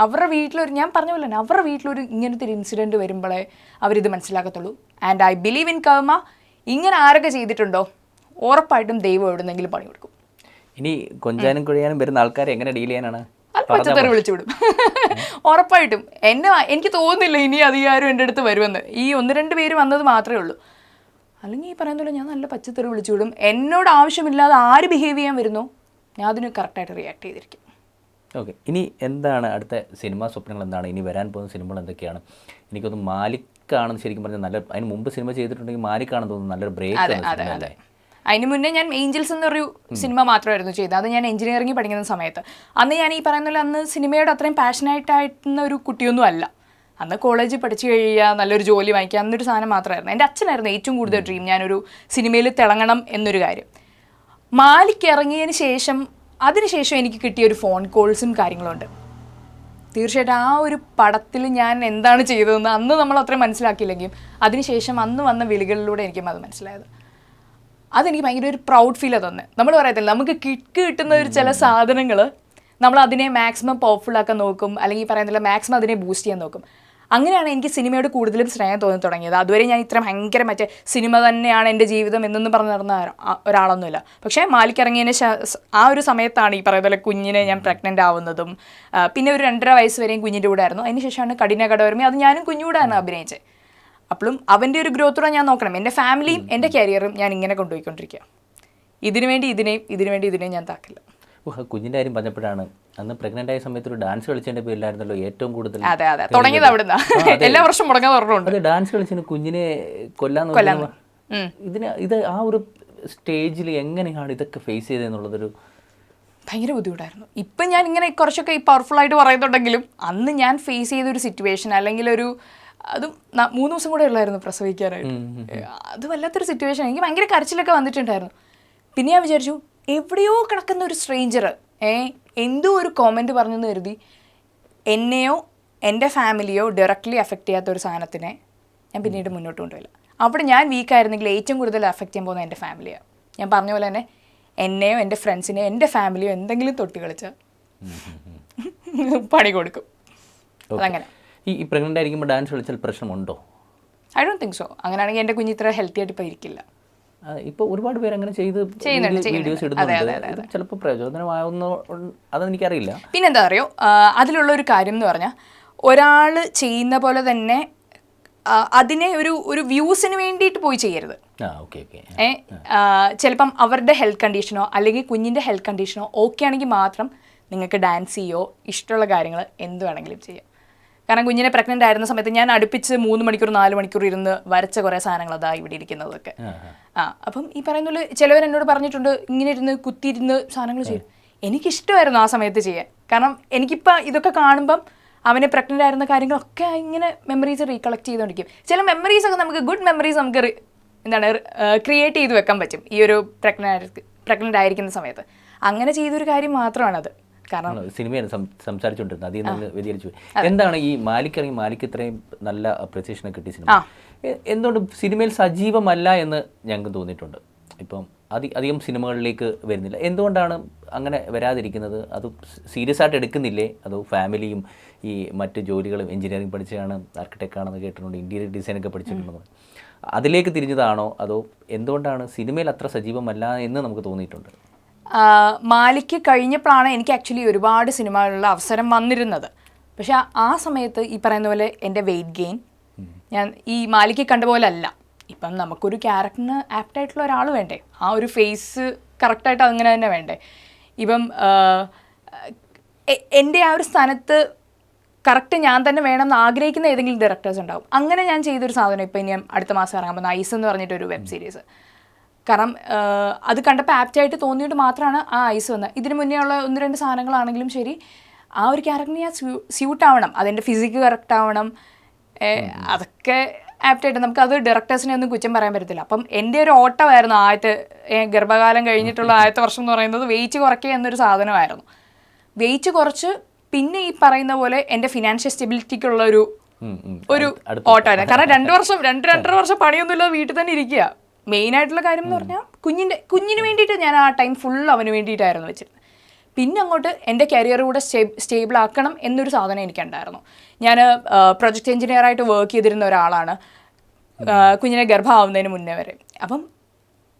അവരുടെ വീട്ടിലൊരു, ഞാൻ പറഞ്ഞ പോലെ തന്നെ അവരുടെ വീട്ടിലൊരു ഇങ്ങനത്തെ ഒരു ഇൻസിഡൻറ്റ് വരുമ്പോഴേ അവരിത് മനസ്സിലാക്കത്തുള്ളൂ. ആൻഡ് ഐ ബിലീവ് ഇൻ കർമ്മ. ഇങ്ങനെ ആരൊക്കെ ചെയ്തിട്ടുണ്ടോ ഉറപ്പായിട്ടും ദൈവം എവിടെന്നെങ്കിലും പണി കൊടുക്കും. ഇനി കൊഞ്ചാനും കുഴിയാനും വരുന്ന ആൾക്കാരെ എങ്ങനെ ഡീൽ ചെയ്യാനാണ്? പച്ചത്തറി വിളിച്ചു വിടും ഉറപ്പായിട്ടും. എനിക്ക് തോന്നുന്നില്ല ഇനി അധികാരം എൻ്റെ അടുത്ത് വരുമെന്ന്. ഈ 1-2 പേര് വന്നത് മാത്രമേ ഉള്ളൂ. അല്ലെങ്കിൽ ഈ പറയുന്നില്ല, ഞാൻ നല്ല പച്ചത്തറി വിളിച്ചു വിടും. എന്നോട് ആവശ്യമില്ലാതെ ആര് ബിഹേവ് ചെയ്യാൻ വരുന്നോ ഞാൻ അതിന് കറക്റ്റായിട്ട് റിയാക്ട് ചെയ്തിരിക്കും. ഓക്കെ, ഇനി എന്താണ് അടുത്ത സിനിമാ സ്വപ്നങ്ങൾ? എന്താണ് ഇനി വരാൻ പോകുന്ന സിനിമകൾ എന്തൊക്കെയാണ്? എനിക്കൊന്ന് മാലിക് മാലിക്കാണെന്ന് ശരിക്കും പറഞ്ഞാൽ നല്ല, അതിന് മുമ്പ് സിനിമ ചെയ്തിട്ടുണ്ടെങ്കിൽ മാലിക്കാണെന്ന് തോന്നുന്നു നല്ലൊരു ബ്രേക്ക് അല്ലേ? അതിന് മുന്നേ ഞാൻ ഏഞ്ചൽസ് എന്നൊരു സിനിമ മാത്രമായിരുന്നു ചെയ്തത്. അത് ഞാൻ എഞ്ചിനീയറിംഗ് പഠിക്കുന്ന സമയത്ത്. അന്ന് ഞാൻ ഈ പറയുന്ന പോലെ അന്ന് സിനിമയോട് അത്രയും പാഷനായിട്ടായിരുന്ന ഒരു കുട്ടിയൊന്നും അല്ല. അന്ന് കോളേജിൽ പഠിച്ചു കഴിയുക, നല്ലൊരു ജോലി വാങ്ങിക്കുക, അന്നൊരു സാധനം മാത്രമായിരുന്നു. എൻ്റെ അച്ഛനായിരുന്നു ഏറ്റവും കൂടുതൽ ഡ്രീം ഞാനൊരു സിനിമയിൽ തിളങ്ങണം എന്നൊരു കാര്യം. മാലിക്ക് ഇറങ്ങിയതിന് ശേഷം അതിനുശേഷം എനിക്ക് കിട്ടിയ ഒരു ഫോൺ കോൾസും കാര്യങ്ങളുണ്ട്. തീർച്ചയായിട്ടും ആ ഒരു പടത്തിൽ ഞാൻ എന്താണ് ചെയ്തതെന്ന് അന്ന് നമ്മൾ അത്രയും മനസ്സിലാക്കിയില്ലെങ്കിലും അതിനുശേഷം അന്ന് വന്ന വിളികളിലൂടെ എനിക്കും അത് മനസ്സിലായത്. അതെനിക്ക് ഭയങ്കര ഒരു പ്രൗഡ് ഫീൽ തന്നെ. നമ്മൾ പറയത്തില്ല, നമുക്ക് കിട്ടുന്ന ഒരു ചില സാധനങ്ങൾ നമ്മൾ അതിനെ മാക്സിമം പവർഫുൾ ആക്കാൻ നോക്കും, അല്ലെങ്കിൽ പറയുന്നില്ല മാക്സിമം അതിനെ ബൂസ്റ്റ് ചെയ്യാൻ നോക്കും. അങ്ങനെയാണ് എനിക്ക് സിനിമയോട് കൂടുതലും സ്നേഹം തോന്നി തുടങ്ങിയത്. അതുവരെ ഞാൻ ഇത്ര ഭയങ്കര മറ്റേ സിനിമ തന്നെയാണ് എൻ്റെ ജീവിതം എന്നൊന്നും പറഞ്ഞ് നടന്ന ഒരാളൊന്നുമില്ല. പക്ഷേ മാലിക്കിറങ്ങിയതിന് ആ ഒരു സമയത്താണ് ഈ പറയുന്ന പോലെ കുഞ്ഞിനെ ഞാൻ പ്രഗ്നൻ്റ് ആവുന്നതും, പിന്നെ ഒരു 2.5 വയസ്സ് വരെയും കുഞ്ഞിൻ്റെ കൂടെ ആയിരുന്നു. അതിന് ശേഷമാണ് കഠിന കടവരമേ, അത് ഞാനും കുഞ്ഞുകൂടെയാണ് അഭിനയിച്ചത്. അപ്പോഴും അവൻ്റെ ഒരു ഗ്രോത്തൂടെ ഞാൻ നോക്കണം. എൻ്റെ ഫാമിലിയും എൻ്റെ കരിയറും ഞാൻ ഇങ്ങനെ കൊണ്ടുപോയിക്കൊണ്ടിരിക്കുക. ഇതിനു വേണ്ടി ഇതിനെയും ഞാൻ താക്കില്ല. കുഞ്ഞിൻ്റെ കാര്യം പറഞ്ഞപ്പോഴാണ്, അന്ന് പ്രഗ്നൻ്റ് ആയ സമയത്ത് ഒരു ഡാൻസ് കളിച്ചതിൻ്റെ പേരിലായിരുന്നല്ലോ ഏറ്റവും കൂടുതൽ. അതെ തുടങ്ങിയത് അവിടുന്ന്. എല്ലാ വർഷവും മുടങ്ങാൻ പറഞ്ഞുണ്ട്. അത് ഡാൻസ് കളിച്ചതിന് കുഞ്ഞിനെ കൊല്ലാൻ ഇത് ആ ഒരു സ്റ്റേജിൽ എങ്ങനെയാണ് ഇതൊക്കെ ഫേസ് ചെയ്തതെന്നുള്ളതൊരു ഭയങ്കര ബുദ്ധിമുട്ടായിരുന്നു. ഇപ്പം ഞാൻ ഇങ്ങനെ കുറച്ചൊക്കെ ഈ പവർഫുള്ളായിട്ട് പറയുന്നുണ്ടെങ്കിലും അന്ന് ഞാൻ ഫേസ് ചെയ്തൊരു സിറ്റുവേഷൻ, അല്ലെങ്കിൽ അതും 3 ദിവസം കൂടെ ഉള്ളായിരുന്നു പ്രസവിക്കാനായിട്ട്. അത് വല്ലാത്തൊരു സിറ്റുവേഷൻ. എനിക്ക് ഭയങ്കര കരച്ചിലൊക്കെ വന്നിട്ടുണ്ടായിരുന്നു. പിന്നെ ഞാൻ വിചാരിച്ചു, എവിടെയോ കിടക്കുന്ന ഒരു സ്ട്രേഞ്ചർ എന്തോ ഒരു കോമൻറ്റ് പറഞ്ഞെന്ന് കരുതി എന്നെയോ എൻ്റെ ഫാമിലിയോ ഡയറക്റ്റ്ലി അഫക്റ്റ് ചെയ്യാത്ത ഒരു സാധനത്തിനെ ഞാൻ പിന്നീട് മുന്നോട്ട് കൊണ്ടുപോയില്ല. അവിടെ ഞാൻ വീക്കായിരുന്നെങ്കിൽ ഏറ്റവും കൂടുതൽ അഫക്റ്റ് ചെയ്യാൻ പോകുന്നത് എൻ്റെ ഫാമിലിയാണ്. ഞാൻ പറഞ്ഞ പോലെ തന്നെ എന്നെയോ എൻ്റെ ഫ്രണ്ട്സിനെയോ എൻ്റെ ഫാമിലിയോ എന്തെങ്കിലും തൊട്ട് കളിച്ചാൽ പണി കൊടുക്കും. അതങ്ങനെ. ഈ പ്രഗ്നൻ്റ് ആയിരിക്കുമ്പോൾ ഡാൻസ് കളിച്ചാൽ പ്രശ്നമുണ്ടോ? I don't think so. അങ്ങനെയാണെങ്കിൽ എൻ്റെ കുഞ്ഞ് ഇത്ര ഹെൽത്തി ആയിട്ട് ഇപ്പോൾ ഇരിക്കില്ല. ഇപ്പോൾ ഒരുപാട് പേര് അങ്ങനെ വീഡിയോസ് ഇടുന്നുണ്ട്. ചിലപ്പോൾ പ്രചോദനമാവുന്ന അതെനിക്കറിയില്ല. പിന്നെന്താ അറിയോ, അതിലുള്ള ഒരു കാര്യം എന്ന് പറഞ്ഞാൽ ഒരാൾ ചെയ്യുന്ന പോലെ തന്നെ അതിനെ ഒരു വ്യൂസിന് വേണ്ടിയിട്ട് പോയി ചെയ്യരുത്. ചിലപ്പം അവരുടെ ഹെൽത്ത് കണ്ടീഷനോ അല്ലെങ്കിൽ കുഞ്ഞിൻ്റെ ഹെൽത്ത് കണ്ടീഷനോ ഓക്കെ ആണെങ്കിൽ മാത്രം നിങ്ങൾക്ക് ഡാൻസ് ചെയ്യോ ഇഷ്ടമുള്ള കാര്യങ്ങൾ എന്ത് വേണമെങ്കിലും ചെയ്യാം. കാരണം കുഞ്ഞിനെ പ്രഗ്നൻ്റ് ആയിരുന്ന സമയത്ത് ഞാൻ അടുപ്പിച്ച് 3 മണിക്കൂർ 4 മണിക്കൂർ ഇരുന്ന് വരച്ച കുറേ സാധനങ്ങൾ അതാ ഇവിടെ ഇരിക്കുന്നതൊക്കെ. അപ്പം ഈ പറയുന്ന പോലെ ചിലവർ എന്നോട് പറഞ്ഞിട്ടുണ്ട്, ഇങ്ങനെ ഇരുന്ന് കുത്തിയിരുന്ന് സാധനങ്ങൾ ചെയ്യും. എനിക്കിഷ്ടമായിരുന്നു ആ സമയത്ത് ചെയ്യാൻ. കാരണം എനിക്കിപ്പോൾ ഇതൊക്കെ കാണുമ്പം അവനെ പ്രഗ്നൻ്റ് ആയിരുന്ന കാര്യങ്ങളൊക്കെ ഇങ്ങനെ മെമ്മറീസ് റീകളക്ട് ചെയ്തുകൊണ്ടിരിക്കും. ചില മെമ്മറീസൊക്കെ നമുക്ക് ഗുഡ് മെമ്മറീസ് നമുക്ക് ക്രിയേറ്റ് ചെയ്ത് വെക്കാൻ പറ്റും ഈ ഒരു പ്രഗ്നൻ്റ് ആയിരിക്കുന്ന സമയത്ത്. അങ്ങനെ ചെയ്തൊരു കാര്യം മാത്രമാണത്. കാരണം സിനിമയാണ് സംസാരിച്ചുകൊണ്ടിരുന്നത്, അതിൽ നിന്ന് വ്യതിചലിച്ചു. എന്താണ് ഈ മാലിക്ക് ഇത്രയും നല്ല അപ്രിസിയേഷൻ കിട്ടിയ സിനിമ എന്തുകൊണ്ട് സിനിമയിൽ സജീവമല്ല എന്ന് ഞങ്ങൾക്ക് തോന്നിയിട്ടുണ്ട്. ഇപ്പം അധികം സിനിമകളിലേക്ക് വരുന്നില്ല. എന്തുകൊണ്ടാണ് അങ്ങനെ വരാതിരിക്കുന്നത്? അത് സീരിയസ് ആയിട്ട് എടുക്കുന്നില്ലേ? അതോ ഫാമിലിയും ഈ മറ്റ് ജോലികളും, എഞ്ചിനീയറിംഗ് പഠിച്ചാണ്, ആർക്കിടെക്റ്റാണെന്ന് കേട്ടിട്ടുണ്ട്, ഇൻറ്റീരിയർ ഡിസൈനൊക്കെ പഠിച്ചിട്ടുണ്ടെന്ന്, അതിലേക്ക് തിരിഞ്ഞതാണോ? അതോ എന്തുകൊണ്ടാണ് സിനിമയിൽ അത്ര സജീവമല്ല എന്ന് നമുക്ക് തോന്നിയിട്ടുണ്ട്? മാലിക്ക് കഴിഞ്ഞപ്പോഴാണ് എനിക്ക് ആക്ച്വലി ഒരുപാട് സിനിമകളിലുള്ള അവസരം വന്നിരുന്നത്. പക്ഷെ ആ സമയത്ത് ഈ പറയുന്ന പോലെ എൻ്റെ വെയിറ്റ് ഗെയിൻ ഞാൻ ഈ മാലിക്ക് കണ്ട പോലെ അല്ല. ഇപ്പം നമുക്കൊരു ക്യാരക്ടറിന് ആപ്റ്റായിട്ടുള്ള ഒരാൾ വേണ്ടേ, ആ ഒരു ഫേസ് കറക്റ്റായിട്ട് അങ്ങനെ തന്നെ വേണ്ടേ. ഇപ്പം എൻ്റെ ആ ഒരു സ്ഥാനത്ത് കറക്റ്റ് ഞാൻ തന്നെ വേണമെന്ന് ആഗ്രഹിക്കുന്ന ഏതെങ്കിലും ഡയറക്ടേഴ്സ് ഉണ്ടാവും. അങ്ങനെ ഞാൻ ചെയ്തൊരു സാധനം ഇപ്പോൾ ഇനി അടുത്ത മാസം ഇറങ്ങാൻ പോകുന്ന ഐസ് എന്ന് പറഞ്ഞിട്ടൊരു വെബ് സീരീസ്. കാരണം അത് കണ്ടപ്പോൾ ആപ്റ്റായിട്ട് തോന്നിയിട്ട് മാത്രമാണ് ആ ഐസ് വന്നത്. ഇതിന് മുന്നേ ഉള്ള 1-2 സാധനങ്ങളാണെങ്കിലും ശരി, ആ ഒരു ക്യാരക്ടറിന് ഞാൻ സ്യൂട്ട് ആവണം, അതിൻ്റെ ഫിസിക്ക് കറക്റ്റ് ആവണം, അതൊക്കെ ആപ്റ്റായിട്ട് നമുക്കത് ഡയറക്ടേഴ്സിനെ ഒന്നും കുറ്റം പറയാൻ പറ്റത്തില്ല. അപ്പം എൻ്റെ ഒരു ഓട്ടമായിരുന്നു ആദ്യത്തെ ഗർഭകാലം കഴിഞ്ഞിട്ടുള്ള ആദ്യത്തെ വർഷം എന്ന് പറയുന്നത് വെയിറ്റ് കുറയ്ക്കുക എന്നൊരു സാധനമായിരുന്നു. വെയിറ്റ് കുറച്ച് പിന്നെ ഈ പറയുന്ന പോലെ എൻ്റെ ഫിനാൻഷ്യൽ സ്റ്റെബിലിറ്റിക്കുള്ള ഒരു ഓട്ടമായിരുന്നു. കാരണം 2-2.5 വർഷം പണിയൊന്നുമില്ലാതെ വീട്ടിൽ തന്നെ ഇരിക്കുക. മെയിനായിട്ടുള്ള കാര്യം എന്ന് പറഞ്ഞാൽ കുഞ്ഞിന് വേണ്ടിയിട്ട് ഞാൻ ആ ടൈം ഫുൾ അവന് വേണ്ടിയിട്ടായിരുന്നു വെച്ചിരുന്നത്. പിന്നെ അങ്ങോട്ട് എൻ്റെ കരിയർ കൂടെ സ്റ്റേബിൾ ആക്കണം എന്നൊരു സാധനം എനിക്കുണ്ടായിരുന്നു. ഞാൻ പ്രൊജക്റ്റ് എഞ്ചിനീയറായിട്ട് വർക്ക് ചെയ്തിരുന്ന ഒരാളാണ് കുഞ്ഞിനെ ഗർഭമാവുന്നതിന് മുന്നേ വരെ. അപ്പം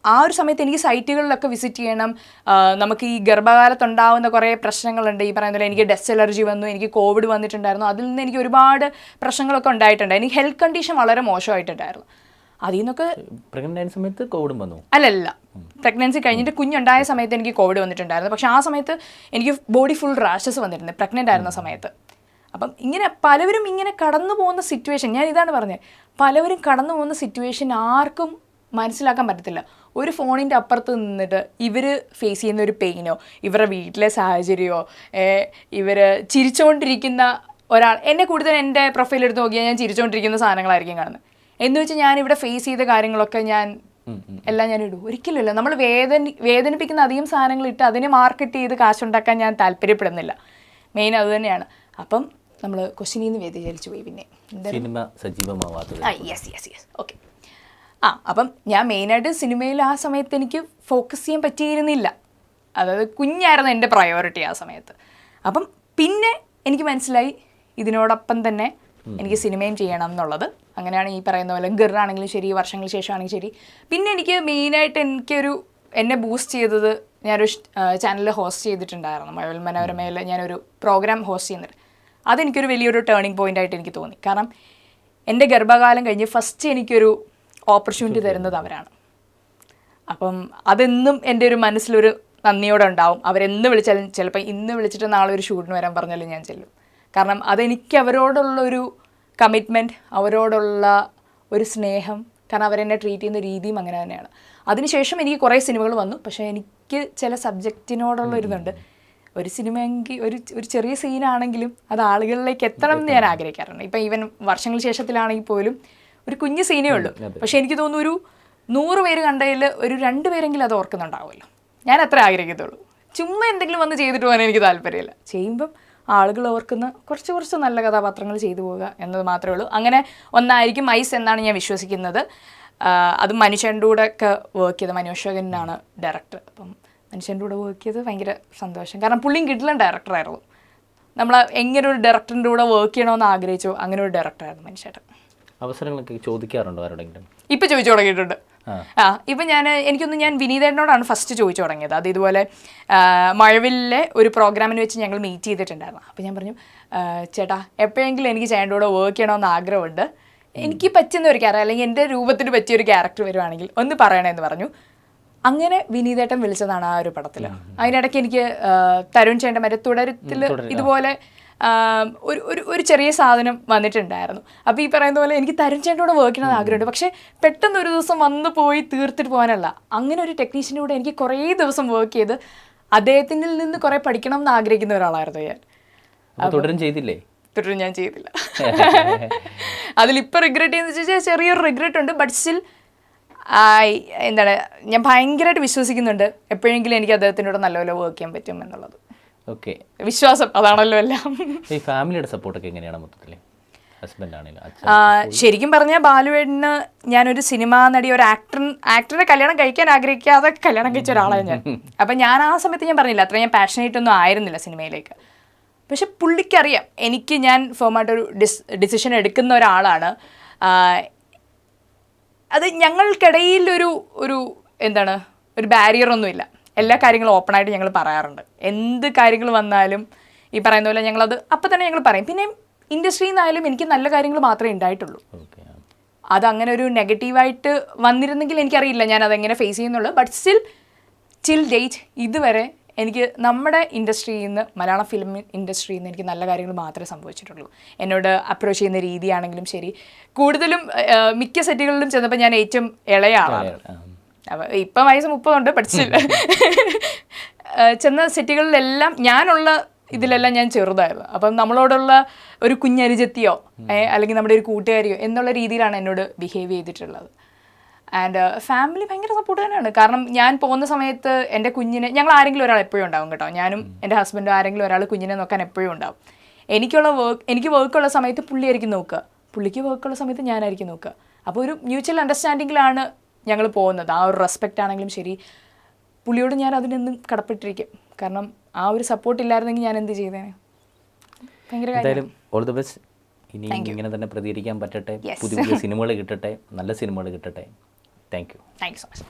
ആ ഒരു സമയത്ത് എനിക്ക് സൈറ്റുകളിലൊക്കെ വിസിറ്റ് ചെയ്യണം. നമുക്ക് ഈ ഗർഭകാലത്തുണ്ടാവുന്ന കുറേ പ്രശ്നങ്ങളുണ്ട്. ഈ പറയുന്നത് എനിക്ക് ഡസ്റ്റ് അലർജി വന്നു, എനിക്ക് കോവിഡ് വന്നിട്ടുണ്ടായിരുന്നു. അതിൽ നിന്ന് എനിക്ക് ഒരുപാട് പ്രശ്നങ്ങളൊക്കെ ഉണ്ടായിട്ടുണ്ട്. എനിക്ക് ഹെൽത്ത് കണ്ടീഷൻ വളരെ മോശമായിട്ടുണ്ടായിരുന്നു. അതിൽ നിന്നൊക്കെ പ്രഗ്നൻസി സമയത്ത് കോവിഡ് വന്നു അല്ലല്ല, പ്രഗ്നൻസി കഴിഞ്ഞിട്ട് കുഞ്ഞുണ്ടായ സമയത്ത് എനിക്ക് കോവിഡ് വന്നിട്ടുണ്ടായിരുന്നു. പക്ഷേ ആ സമയത്ത് എനിക്ക് ബോഡി ഫുൾ റാഷസ് വന്നിരുന്നു പ്രഗ്നൻ്റ് ആയിരുന്ന സമയത്ത്. അപ്പം ഇങ്ങനെ പലവരും ഇങ്ങനെ കടന്നു പോകുന്ന സിറ്റുവേഷൻ, ഞാൻ ഇതാണ് പറഞ്ഞത്, പലവരും കടന്നു പോകുന്ന സിറ്റുവേഷൻ ആർക്കും മനസ്സിലാക്കാൻ പറ്റത്തില്ല. ഒരു ഫോണിൻ്റെ അപ്പുറത്ത് നിന്നിട്ട് ഇവർ ഫേസ് ചെയ്യുന്ന ഒരു പെയിനോ ഇവരുടെ വീട്ടിലെ സാഹചര്യമോ ഇവർ ചിരിച്ചുകൊണ്ടിരിക്കുന്ന ഒരാൾ, എന്നെ കൂടുതൽ എൻ്റെ പ്രൊഫൈൽ എടുത്ത് നോക്കിയാൽ ഞാൻ ചിരിച്ചുകൊണ്ടിരിക്കുന്ന സാധനങ്ങളായിരിക്കും കാണുന്നത്. എന്ന് വെച്ചാൽ ഞാനിവിടെ ഫേസ് ചെയ്ത കാര്യങ്ങളൊക്കെ എല്ലാം ഞാൻ ഇടും. ഒരിക്കലുമില്ല. നമ്മൾ വേദനിപ്പിക്കുന്ന അധികം സാധനങ്ങൾ ഇട്ട് അതിനെ മാർക്കറ്റ് ചെയ്ത് കാശുണ്ടാക്കാൻ ഞാൻ താല്പര്യപ്പെടുന്നില്ല. മെയിൻ അത് തന്നെയാണ്. അപ്പം നമ്മൾ ക്വസ്റ്റ്യനിൽ നിന്ന് വ്യതിചലിച്ചു പോയി. പിന്നെ സിനിമ സജീവമാവാത്തത്. Yes okay. അപ്പം ഞാൻ മെയിനായിട്ട് സിനിമയിൽ ആ സമയത്ത് എനിക്ക് ഫോക്കസ് ചെയ്യാൻ പറ്റിയിരുന്നില്ല. അതായത് കുഞ്ഞായിരുന്നു എൻ്റെ പ്രയോറിറ്റി ആ സമയത്ത്. അപ്പം പിന്നെ എനിക്ക് മനസ്സിലായി ഇതിനോടൊപ്പം തന്നെ എനിക്ക് സിനിമയും ചെയ്യണം എന്നുള്ളത്. അങ്ങനെയാണ് ഈ പറയുന്ന പോലെ ഗിറാണെങ്കിലും ശരി, വർഷങ്ങൾക്ക് ശേഷമാണെങ്കിലും ശരി. പിന്നെ എനിക്ക് മെയിനായിട്ട് എന്നെ ബൂസ്റ്റ് ചെയ്തത്, ഞാനൊരു ചാനലിൽ ഹോസ്റ്റ് ചെയ്തിട്ടുണ്ടായിരുന്നു, മഴവിൽ മനോരമയിൽ ഞാനൊരു പ്രോഗ്രാം ഹോസ്റ്റ് ചെയ്യുന്നുണ്ട്. അതെനിക്കൊരു വലിയൊരു ടേണിംഗ് പോയിൻ്റ് ആയിട്ട് എനിക്ക് തോന്നി. കാരണം എൻ്റെ ഗർഭകാലം കഴിഞ്ഞ് ഫസ്റ്റ് എനിക്കൊരു ഓപ്പർച്യൂണിറ്റി തരുന്നത് അവരാണ്. അപ്പം അതെന്നും എൻ്റെ ഒരു മനസ്സിലൊരു നന്ദിയോടെ ഉണ്ടാവും. അവരെന്ന് വിളിച്ചാലും, ചിലപ്പോൾ ഇന്ന് വിളിച്ചിട്ട് നാളെ ഒരു ഷൂട്ടിന് വരാൻ പറഞ്ഞാലും ഞാൻ ചെല്ലും. കാരണം അതെനിക്ക് അവരോടുള്ളൊരു കമ്മിറ്റ്മെൻറ്റ്, അവരോടുള്ള ഒരു സ്നേഹം, കാരണം അവരെന്നെ ട്രീറ്റ് ചെയ്യുന്ന രീതിയും അങ്ങനെ തന്നെയാണ്. അതിനുശേഷം എനിക്ക് കുറേ സിനിമകൾ വന്നു. പക്ഷേ എനിക്ക് ചില സബ്ജക്റ്റിനോടുള്ള ഒരിതുണ്ട്. ഒരു സിനിമയെങ്കിൽ ഒരു ചെറിയ സീനാണെങ്കിലും അത് ആളുകളിലേക്ക് എത്തണം എന്ന് ഞാൻ ആഗ്രഹിക്കാറുണ്ട്. ഇപ്പം ഈവൻ വർഷങ്ങൾക്ക് ശേഷത്തിലാണെങ്കിൽ പോലും ഒരു കുഞ്ഞു സീനേ ഉള്ളൂ. പക്ഷേ എനിക്ക് തോന്നുന്നു ഒരു 100 പേര് കണ്ടതിൽ ഒരു 2 പേരെങ്കിലും അത് ഓർക്കുന്നുണ്ടാവുമല്ലോ. ഞാൻ അത്ര ആഗ്രഹിക്കത്തുള്ളൂ. ചുമ്മാ എന്തെങ്കിലും വന്ന് ചെയ്തിട്ട് പോകാൻ എനിക്ക് താല്പര്യമില്ല. ചെയ്യുമ്പം ആളുകൾ ഓർക്കുന്ന കുറച്ച് നല്ല കഥാപാത്രങ്ങൾ ചെയ്തു പോവുക എന്നത് മാത്രമേ ഉള്ളൂ. അങ്ങനെ ഒന്നായിരിക്കും ഐസ് എന്നാണ് ഞാൻ വിശ്വസിക്കുന്നത്. അത് മനുഷ്യൻ്റെ കൂടെ ഒക്കെ വർക്ക് ചെയ്ത മനോഷകനാണ് ഡയറക്ടർ. അപ്പം മനുഷ്യൻ്റെ കൂടെ വർക്ക് ചെയ്ത് ഭയങ്കര സന്തോഷം. കാരണം പുള്ളിയും കിഡ്ലൻ ഡയറക്ടറായിരുന്നു. നമ്മൾ എങ്ങനെ ഒരു ഡയറക്ടറിൻ്റെ കൂടെ വർക്ക് ചെയ്യണമെന്ന് ആഗ്രഹിച്ചോ അങ്ങനെ ഒരു ഡയറക്ടറായിരുന്നു മനുഷ്യേട്ടൻ. അവസരങ്ങളൊക്കെ ചോദിക്കാറുണ്ടോ ആരോടെങ്കിലും? ഇപ്പം ചോദിച്ചു തുടങ്ങിയിട്ടുണ്ട്. ഇപ്പം ഞാൻ വിനീതേട്ടനോടാണ് ഫസ്റ്റ് ചോദിച്ചു തുടങ്ങിയത്. അത് ഇതുപോലെ മഴവിലെ ഒരു പ്രോഗ്രാമിന് വെച്ച് ഞങ്ങൾ മീറ്റ് ചെയ്തിട്ടുണ്ടായിരുന്നു. അപ്പോൾ ഞാൻ പറഞ്ഞു, ചേട്ടാ എപ്പോഴെങ്കിലും എനിക്ക് ചേട്ടൻ്റെ കൂടെ വർക്ക് ചെയ്യണമെന്ന് ആഗ്രഹമുണ്ട്, എനിക്ക് പറ്റുന്ന ഒരു ക്യാരക്ടർ അല്ലെങ്കിൽ എൻ്റെ രൂപത്തിന് പറ്റിയൊരു ക്യാരക്ടർ വരുവാണെങ്കിൽ ഒന്ന് പറയണമെന്ന് പറഞ്ഞു. അങ്ങനെ വിനീതേട്ടൻ വിളിച്ചതാണ് ആ ഒരു പടത്തിൽ. അതിനിടയ്ക്ക് എനിക്ക് തരുൺ ചേട്ടൻ്റെ മറ്റേ തുടരത്തിൽ ഇതുപോലെ ഒരു ചെറിയ സാധനം വന്നിട്ടുണ്ടായിരുന്നു. അപ്പോൾ ഈ പറയുന്ന പോലെ എനിക്ക് തരുൺ ചേട്ടൻ്റെ കൂടെ വർക്ക് ചെയ്യണമെന്ന് ആഗ്രഹമുണ്ട്. പക്ഷേ പെട്ടെന്ന് ഒരു ദിവസം വന്ന് പോയി തീർത്തിട്ട് പോകാനല്ല, അങ്ങനെ ഒരു ടെക്നീഷ്യൻ്റെ കൂടെ എനിക്ക് കുറേ ദിവസം വർക്ക് ചെയ്ത് അദ്ദേഹത്തിൽ നിന്ന് കുറേ പഠിക്കണം എന്ന് ആഗ്രഹിക്കുന്ന ഒരാളായിരുന്നു ഞാൻ. തുടരും ചെയ്തില്ലേ? തുടരും ഞാൻ ചെയ്തില്ല. അതിലിപ്പോൾ റിഗ്രറ്റ് ചെയ്യുന്ന വെച്ചാൽ ചെറിയൊരു റിഗ്രറ്റ് ഉണ്ട്. ബട്ട് സ്റ്റിൽ എന്താണ്, ഞാൻ ഭയങ്കരമായിട്ട് വിശ്വസിക്കുന്നുണ്ട് എപ്പോഴെങ്കിലും എനിക്ക് അദ്ദേഹത്തിനോട് നല്ലപോലെ വർക്ക് ചെയ്യാൻ പറ്റും എന്നുള്ളത്. ഓക്കെ, വിശ്വാസം അതാണല്ലോ എല്ലാം. ഈ ഫാമിലിയുടെ സപ്പോർട്ടൊക്കെ എങ്ങനെയാണ് മൊത്തത്തിൽ? ശരിക്കും പറഞ്ഞാൽ ബാലുവേട്ടന് ഞാനൊരു സിനിമാ നടി, ഒരു ആക്ടറെ കല്യാണം കഴിക്കാൻ ആഗ്രഹിക്കാതെ കല്യാണം കഴിച്ച ഒരാളാണ് ഞാൻ. അപ്പം ഞാൻ ആ സമയത്ത് ഞാൻ പറഞ്ഞില്ല, അത്ര ഞാൻ പാഷനേറ്റ് ഒന്നും ആയിരുന്നില്ല സിനിമയിലേക്ക്. പക്ഷെ പുള്ളിക്കറിയാം ഞാൻ ഫേമായിട്ടൊരു ഡിസിഷൻ എടുക്കുന്ന ഒരാളാണ്. അത് ഞങ്ങൾക്കിടയിൽ ഒരു എന്താണ്, ഒരു ബാരിയറൊന്നുമില്ല. എല്ലാ കാര്യങ്ങളും ഓപ്പണായിട്ട് ഞങ്ങൾ പറയാറുണ്ട്. എന്ത് കാര്യങ്ങൾ വന്നാലും ഈ പറയുന്ന പോലെ ഞങ്ങളത് അപ്പം തന്നെ ഞങ്ങൾ പറയും. പിന്നെ ഇൻഡസ്ട്രിയിൽ നിന്നായാലും എനിക്ക് നല്ല കാര്യങ്ങൾ മാത്രമേ ഉണ്ടായിട്ടുള്ളൂ. അതങ്ങനെ ഒരു നെഗറ്റീവായിട്ട് വന്നിരുന്നെങ്കിൽ എനിക്കറിയില്ല ഞാൻ അതെങ്ങനെ ഫേസ് ചെയ്യുന്നുള്ളൂ. ബട്ട് സ്റ്റിൽ ഡേറ്റ് ഇതുവരെ എനിക്ക് നമ്മുടെ ഇൻഡസ്ട്രിയിൽ നിന്ന്, മലയാളം ഫിലിം ഇൻഡസ്ട്രിയിൽ നിന്ന് എനിക്ക് നല്ല കാര്യങ്ങൾ മാത്രമേ സംഭവിച്ചിട്ടുള്ളൂ. എന്നോട് അപ്രോച്ച് ചെയ്യുന്ന രീതിയാണെങ്കിലും ശരി. കൂടുതലും മിക്ക സെറ്റുകളിലും ചെന്നപ്പോൾ ഞാൻ ഏറ്റവും ഇളയ ആളാണ്. ഇപ്പം വയസ്സ് 30 ഉണ്ട്. പഠിച്ചില്ല. ചെന്ന സെറ്റുകളിലെല്ലാം ഞാനുള്ള ഇതിലെല്ലാം ഞാൻ ചെറുതായിരുന്നു. അപ്പം നമ്മളോടുള്ള ഒരു കുഞ്ഞരിജത്തിയോ അല്ലെങ്കിൽ നമ്മുടെ ഒരു കൂട്ടുകാരിയോ എന്നുള്ള രീതിയിലാണ് എന്നോട് ബിഹേവ് ചെയ്തിട്ടുള്ളത്. ആൻഡ് ഫാമിലി ഭയങ്കര സപ്പോർട്ട് തന്നെയാണ്. കാരണം ഞാൻ പോകുന്ന സമയത്ത് എൻ്റെ കുഞ്ഞിനെ, ഞങ്ങൾ ആരെങ്കിലും ഒരാൾ എപ്പോഴും ഉണ്ടാവും കേട്ടോ. ഞാനും എൻ്റെ ഹസ്ബൻഡും ആരെങ്കിലും ഒരാൾ കുഞ്ഞിനെ നോക്കാൻ എപ്പോഴും ഉണ്ടാവും. എനിക്ക് വർക്കുള്ള സമയത്ത് പുള്ളിയായിരിക്കും നോക്കുക, പുള്ളിക്ക് വർക്കുള്ള സമയത്ത് ഞാനായിരിക്കും നോക്കുക. അപ്പോൾ ഒരു മ്യൂച്വൽ അണ്ടർസ്റ്റാൻഡിങ്ങിലാണ് ഞങ്ങൾ പോകുന്നത്. ആ ഒരു റെസ്പെക്റ്റ് ആണെങ്കിലും ശരി, പുള്ളിയോട് ഞാൻ അതിനെന്നും കടപ്പെട്ടിരിക്കും. കാരണം ആ ഒരു സപ്പോർട്ട് ഇല്ലായിരുന്നെങ്കിൽ ഞാൻ എന്ത് ചെയ്തേനെ. ഭയങ്കര കാര്യം. All the best. ഇനി ഇങ്ങനെ തന്നെ പ്രതികരിക്കാൻ പറ്റട്ടെ, പുതിയ സിനിമകൾ കിട്ടട്ടെ, നല്ല സിനിമകൾ കിട്ടട്ടെ. Thank you so much.